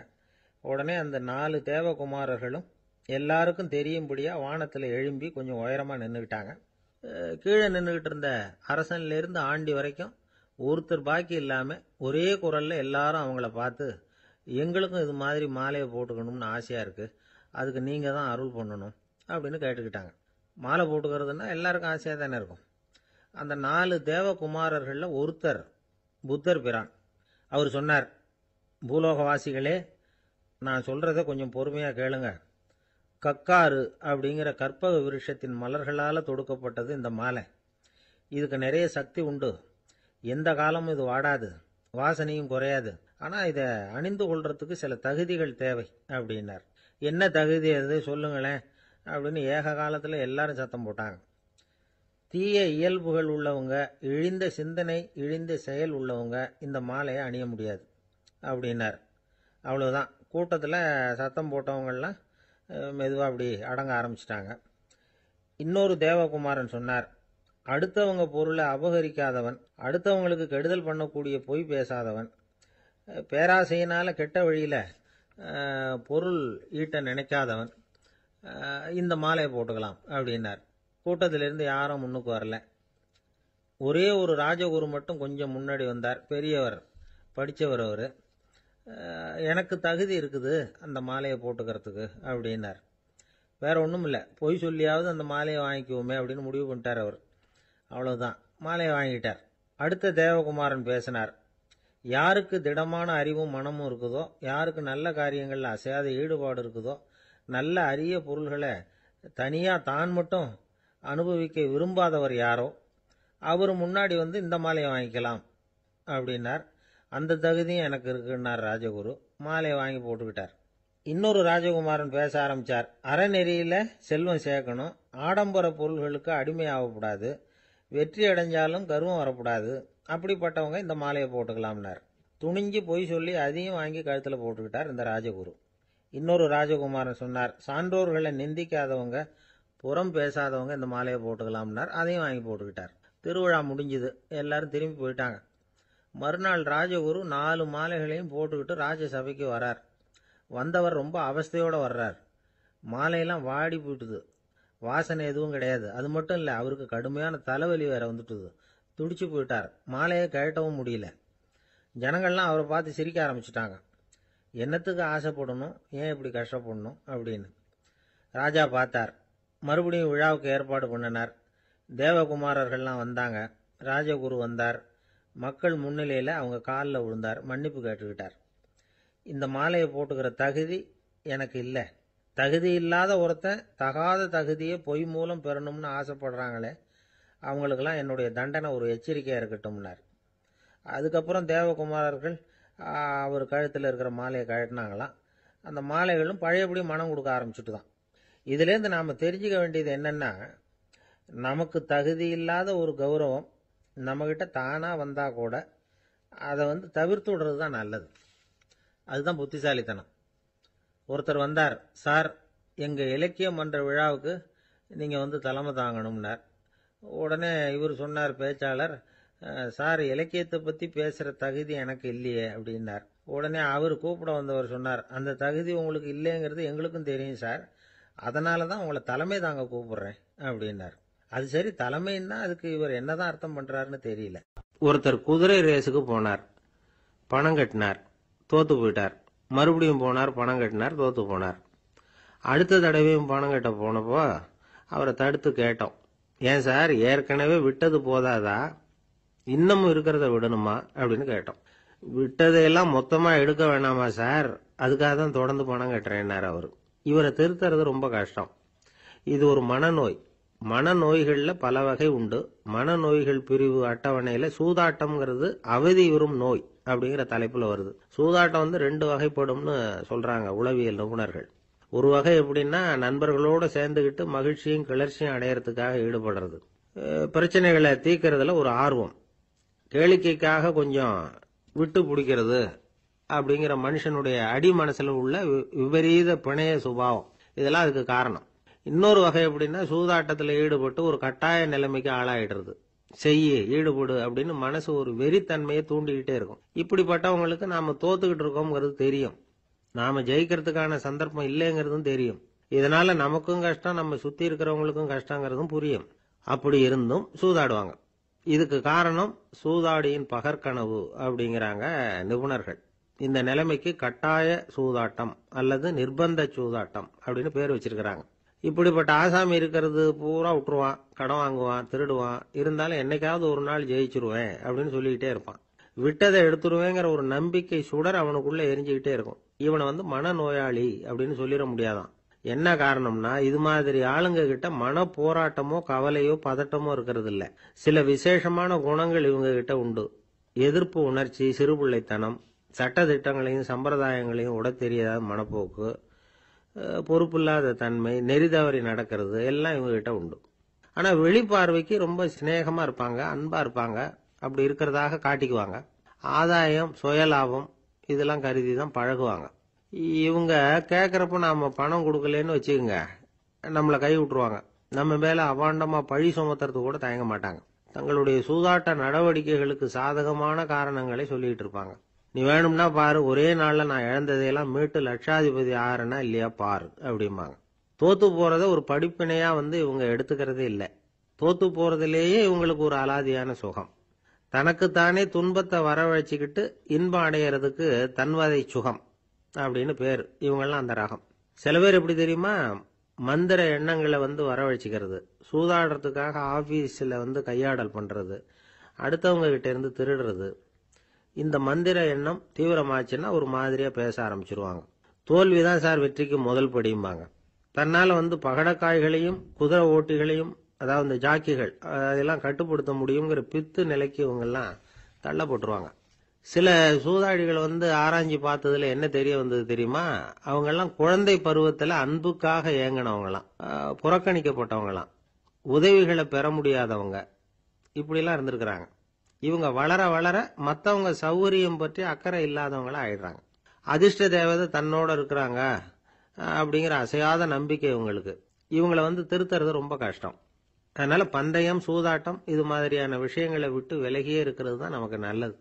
உடனே அந்த 4 தேவகுமாரர்களும் எல்லாருக்கும் தெரியும்படியாக வானத்தில் எழும்பி கொஞ்சம் உயரமாக நின்றுக்கிட்டாங்க. கீழே நின்றுக்கிட்டு இருந்த அரசன்லேருந்து ஆண்டி வரைக்கும் ஒருத்தர் பாக்கி இல்லாமல் ஒரே குரலில் எல்லாரும் அவங்கள பார்த்து, எங்களுக்கும் இது மாதிரி மாலையை போட்டுக்கணும்னு ஆசையாக இருக்குது, அதுக்கு நீங்கள் தான் அருள் பண்ணணும் அப்படின்னு கேட்டுக்கிட்டாங்க. மாலை போட்டுக்கிறதுனா எல்லாருக்கும் ஆசையாக தானே இருக்கும். அந்த 4 தேவகுமாரர்களில் ஒருத்தர் புத்தர் பிரான். அவர் சொன்னார், பூலோகவாசிகளே, நான் சொல்கிறத கொஞ்சம் பொறுமையாக கேளுங்க. கக்காரு அப்படிங்கிற கற்பக விருஷத்தின் மலர்களால் தொடுக்கப்பட்டது இந்த மாலை. இதுக்கு நிறைய சக்தி உண்டு. எந்த காலமும் இது வாடாது, வாசனையும் குறையாது. ஆனால் இதை அணிந்து கொள்றதுக்கு சில தகுதிகள் தேவை அப்படின்னார். என்ன தகுதி அது சொல்லுங்களேன் அப்படின்னு ஏக காலத்தில் எல்லாரும் சத்தம் போட்டாங்க. தீய இயல்புகள் உள்ளவங்க, இழிந்த சிந்தனை, இழிந்த செயல் உள்ளவங்க இந்த மாலையை அணிய முடியாது அப்படின்னார். அவ்வளோதான். கூட்டத்தில் சத்தம் போட்டவங்கள்லாம் மெதுவாக அப்படி அடங்க ஆரம்பிச்சிட்டாங்க. இன்னொரு தேவகுமாரன் சொன்னார், அடுத்தவங்க பொருளை அபகரிக்காதவன், அடுத்தவங்களுக்கு கெடுதல் பண்ணக்கூடிய பொய் பேசாதவன், பேராசையினால கெட்ட வழியில பொருள் ஈட்ட நினைக்காதவன் இந்த மாலையை போட்டுக்கலாம் அப்படின்னார். கூட்டத்திலிருந்து யாரும் முன்னுக்கு வரல. ஒரே ஒரு ராஜகுரு மட்டும் கொஞ்சம் முன்னாடி வந்தார். பெரியவர், படித்தவர் அவர். எனக்கு தகுதி இருக்குது அந்த மாலையை போட்டுக்கிறதுக்கு அப்படின்னார். வேற ஒன்றும் இல்லை, பொய் சொல்லியாவது அந்த மாலையை வாங்கிக்குவோமே அப்படின்னு முடிவு பண்ணிட்டார் அவர். அவ்வளவுதான், மாலையை வாங்கிட்டார். அடுத்த தேவகுமாரன் பேசினார். யாருக்கு திடமான அறிவும் மனமும் இருக்குதோ, யாருக்கு நல்ல காரியங்களில் அசையாத ஈடுபாடு இருக்குதோ, நல்ல அரிய பொருள்களை தனியாக தான் மட்டும் அனுபவிக்க விரும்பாதவர் யாரோ அவர் முன்னாடி வந்து இந்த மாலையை வாங்கிக்கலாம் அப்படின்னார். அந்த தகுதியும் எனக்கு இருக்குன்னார் ராஜகுரு. மாலையை வாங்கி போட்டுக்கிட்டார். இன்னொரு ராஜகுமாரன் பேச ஆரம்பித்தார். அறநெறியில் செல்வம் சேர்க்கணும், ஆடம்பர பொருள்களுக்கு அடிமையாகக்கூடாது, வெற்றி அடைஞ்சாலும் கர்வம் வரக்கூடாது, அப்படிப்பட்டவங்க இந்த மாலையை போட்டுக்கலாம்னார். துணிஞ்சு பொய் சொல்லி அதையும் வாங்கி கழுத்தில் போட்டுக்கிட்டார் இந்த ராஜகுரு. இன்னொரு ராஜகுமாரன் சொன்னார். சான்றோர்களை நிந்திக்காதவங்க, புறம் பேசாதவங்க இந்த மாலையை போட்டுக்கலாம்னார். அதையும் வாங்கி போட்டுக்கிட்டார். திருவிழா முடிஞ்சுது, எல்லாரும் திரும்பி போயிட்டாங்க. மறுநாள் ராஜகுரு 4 மாலைகளையும் போட்டுக்கிட்டு ராஜசபைக்கு வரார். வந்தவர் ரொம்ப அவஸ்தையோடு வர்றார். மாலையெல்லாம் வாடி போயிட்டுது, வாசனை எதுவும் கிடையாது. அது மட்டும் இல்லை, அவருக்கு கடுமையான தலைவலி வேற வந்துட்டுது. துடிச்சு போயிட்டார். மாலையை கழட்டவும் முடியல. ஜனங்கள்லாம் அவரை பார்த்து சிரிக்க ஆரம்பிச்சிட்டாங்க. என்னத்துக்கு ஆசைப்படணும், ஏன் இப்படி கஷ்டப்படணும் அப்படின்னு. ராஜா பார்த்தார். மறுபடியும் விழாவுக்கு ஏற்பாடு பண்ணினார். தேவகுமாரர்கள்லாம் வந்தாங்க. ராஜகுரு வந்தார். மக்கள் முன்னிலையில் அவங்க காலில் விழுந்தார், மன்னிப்பு கேட்டுக்கிட்டார். இந்த மாலையை போட்டுக்கிற தகுதி எனக்கு இல்லை. தகுதி இல்லாத ஒருத்தன் தகாத தகுதியை பொய் மூலம் பெறணும்னு ஆசைப்படுறாங்களே, அவங்களுக்கெல்லாம் என்னுடைய தண்டனை ஒரு எச்சரிக்கையாக இருக்கட்டும்னார். அதுக்கப்புறம் தேவகுமாரர்கள் அவர் கழுத்தில் இருக்கிற மாலையை கழட்டினாங்களாம். அந்த மாலைகளும் பழையபடி மனம் கொடுக்க ஆரம்பிச்சுட்டு தான். இதுலேருந்து நாம் தெரிஞ்சுக்க வேண்டியது என்னென்னா, நமக்கு தகுதி இல்லாத ஒரு கௌரவம் நம்மக்கிட்ட தானாக வந்தால் கூட அதை தவிர்த்து விடுறது தான் நல்லது. அதுதான் புத்திசாலித்தனம். ஒருத்தர் வந்தார். சார், எங்கள் இலக்கிய மன்ற விழாவுக்கு நீங்கள் தலைமை தாங்கணும்னார். உடனே இவர் சொன்னார், பேச்சாளர், சார், இலக்கியத்தை பற்றி பேசுகிற தகுதி எனக்கு இல்லையே அப்படின்னார். உடனே அவர் கூப்பிட வந்தவர் சொன்னார், அந்த தகுதி உங்களுக்கு இல்லைங்கிறது எங்களுக்கும் தெரியும் சார், அதனால தான் உங்களை தலைமை தாங்க கூப்பிடுறேன் அப்படின்னார். அது சரி, தலைமைன்னா அதுக்கு இவர் என்னதான் அர்த்தம் பண்ணுறாருன்னு தெரியல. ஒருத்தர் குதிரை ரேஸுக்கு போனார். பணம் கட்டினார், தோத்து போயிட்டார். மறுபடியும் போனார், பணம் கட்டினார், தோத்து போனார். அடுத்த தடவையும் பணம் கட்ட போனப்போ அவரை தடுத்து கேட்டோம், ஏன் சார், ஏற்கனவே விட்டது போதாதா, இன்னமும் இருக்கிறத விடணுமா அப்படின்னு கேட்டோம். விட்டதையெல்லாம் மொத்தமாக எடுக்க வேணாமா சார், அதுக்காக தான் தொடர்ந்து பணம் கட்டுறேன்னார் அவர். இவரை திருத்துறது ரொம்ப கஷ்டம். இது ஒரு மனநோய். மனநோய்களில் பல வகை உண்டு. மனநோய்கள் பிரிவு அட்டவணையில் சூதாட்டம்ங்கிறது அவதியுறும் நோய் அப்படிங்கிற தலைப்பில் வருது. சூதாட்டம் 2 வகைப்படும்னு சொல்றாங்க உளவியல் நிபுணர்கள். ஒரு வகை எப்படின்னா, நண்பர்களோடு சேர்ந்துக்கிட்டு மகிழ்ச்சியும் கிளர்ச்சியும் அடையறதுக்காக ஈடுபடுறது, பிரச்சனைகளை தீர்க்கறதுல ஒரு ஆர்வம், கேளிக்கைக்காக கொஞ்சம் விட்டு பிடிக்கிறது அப்படிங்கிற மனுஷனுடைய அடி மனசுல உள்ள விபரீத பிணைய சுபாவம், இதெல்லாம் அதுக்கு காரணம். இன்னொரு வகை எப்படின்னா, சூதாட்டத்தில் ஈடுபட்டு ஒரு கட்டாய நிலைமைக்கு ஆளாயிடுறது, ஈடுபடு அப்படின்னு மனசு ஒரு வெறித்தன்மையை தூண்டிக்கிட்டே இருக்கும். இப்படிப்பட்டவங்களுக்கு நாம தோத்துக்கிட்டு இருக்கோம்ங்கிறது தெரியும், நாம ஜெயிக்கிறதுக்கான சந்தர்ப்பம் இல்லைங்கிறதும் தெரியும். இதனால நமக்கும் கஷ்டம், நம்ம சுத்தி இருக்கிறவங்களுக்கும் கஷ்டங்கிறதும் புரியும். அப்படி இருந்தும் சூதாடுவாங்க. இதுக்கு காரணம் சூதாடியின் பகற்கனவு அப்படிங்கிறாங்க நிபுணர்கள். இந்த நிலைமைக்கு கட்டாய சூதாட்டம் அல்லது நிர்பந்த சூதாட்டம் அப்படின்னு பேர் வச்சிருக்கிறாங்க. இப்படிப்பட்ட ஆசாமி இருக்கிறது பூரா விட்டுருவான், கடன் வாங்குவான், திருடுவான், இருந்தாலும் என்னைக்காவது ஒரு நாள் ஜெயிச்சிருவேன் அப்படின்னு சொல்லிக்கிட்டே இருப்பான். விட்டதை எடுத்துருவேங்கிற ஒரு நம்பிக்கை சுடர் அவனுக்குள்ள எரிஞ்சுக்கிட்டே இருக்கும். இவனை மனநோயாளி அப்படின்னு சொல்லிட முடியாதான். என்ன காரணம்னா, இது மாதிரி ஆளுங்க கிட்ட மன போராட்டமோ கவலையோ பதட்டமோ இருக்கிறது இல்ல. சில விசேஷமான குணங்கள் இவங்க கிட்ட உண்டு. எதிர்ப்பு உணர்ச்சி, சிறுபிள்ளைத்தனம், சட்ட திட்டங்களையும் சம்பிரதாயங்களையும் உட தெரியாத மனப்போக்கு, பொறுப்பில்லாத தன்மை, நெறிதவறி நடக்கிறது எல்லாம் இவங்க கிட்ட உண்டு. ஆனா வெளிப்பார்வைக்கு ரொம்ப சிநேகமா இருப்பாங்க, அன்பா இருப்பாங்க, அப்படி இருக்கிறதாக காட்டிக்குவாங்க. ஆதாயம், சுயலாபம் இதெல்லாம் கருதி தான் பழகுவாங்க. இவங்க கேட்கறப்ப நாம பணம் கொடுக்கலன்னு வச்சுக்கோங்க, நம்மளை கை விட்டுருவாங்க. நம்ம மேல அபாண்டமா பழி சுமத்துறது கூட தயங்க மாட்டாங்க. தங்களுடைய சூதாட்ட நடவடிக்கைகளுக்கு சாதகமான காரணங்களை சொல்லிட்டு இருப்பாங்க. நீ வேணும்னா பாரு, ஒரே நாள்ல நான் இழந்ததையெல்லாம் மீட்டு லட்சாதிபதி ஆறனா இல்லையா பாரு அப்படிம்பாங்க. தோத்து போறத ஒரு படிப்பினையா இவங்க எடுத்துக்கிறதே இல்லை. தோத்து போறதுலேயே இவங்களுக்கு ஒரு அலாதியான சுகம். தனக்குத்தானே துன்பத்தை வரவழைச்சிக்கிட்டு இன்பம் அடையறதுக்கு தன்வதை சுகம் அப்படின்னு பேர். இவங்கெல்லாம் அந்த ரகம். சில பேர் எப்படி தெரியுமா, மந்திர எண்ணங்களை வரவழைச்சிக்கிறது, சூதாடுறதுக்காக ஆபீஸ்ல கையாடல் பண்றது, அடுத்தவங்க கிட்ட இருந்து திருடுறது. இந்த மந்திர எண்ணம் தீவிரமாச்சுன்னா ஒரு மாதிரியா பேச ஆரம்பிச்சிருவாங்க. தோல்விதான் சார் வெற்றிக்கு முதல் படியும்பாங்க. தன்னால பகடக்காய்களையும் குதிரை ஓட்டிகளையும், அதாவது இந்த ஜாக்கிகள், அதெல்லாம் கட்டுப்படுத்த முடியுங்கிற பித்து நிலைக்கு இவங்கெல்லாம் தள்ளப்பட்டுருவாங்க. சில சூதாடிகள் ஆராய்ச்சி பார்த்ததுல என்ன தெரிய வந்தது தெரியுமா, அவங்கெல்லாம் குழந்தை பருவத்துல அன்புக்காக ஏங்கினவங்களாம், புறக்கணிக்கப்பட்டவங்களாம், உதவிகளை பெற முடியாதவங்க, இப்படிலாம் இருந்திருக்கிறாங்க. இவங்க வளர வளர மற்றவங்க சௌகரியம் பற்றி அக்கறை இல்லாதவங்களா ஆயிடுறாங்க. அதிர்ஷ்ட தேவதை தன்னோட இருக்கிறாங்க அப்படிங்கிற அசையாத நம்பிக்கை இவங்களுக்கு. இவங்களை திருத்துறது ரொம்ப கஷ்டம். அதனால பந்தயம், சூதாட்டம் இது மாதிரியான விஷயங்களை விட்டு விலகியே இருக்கிறது தான் நமக்கு நல்லது.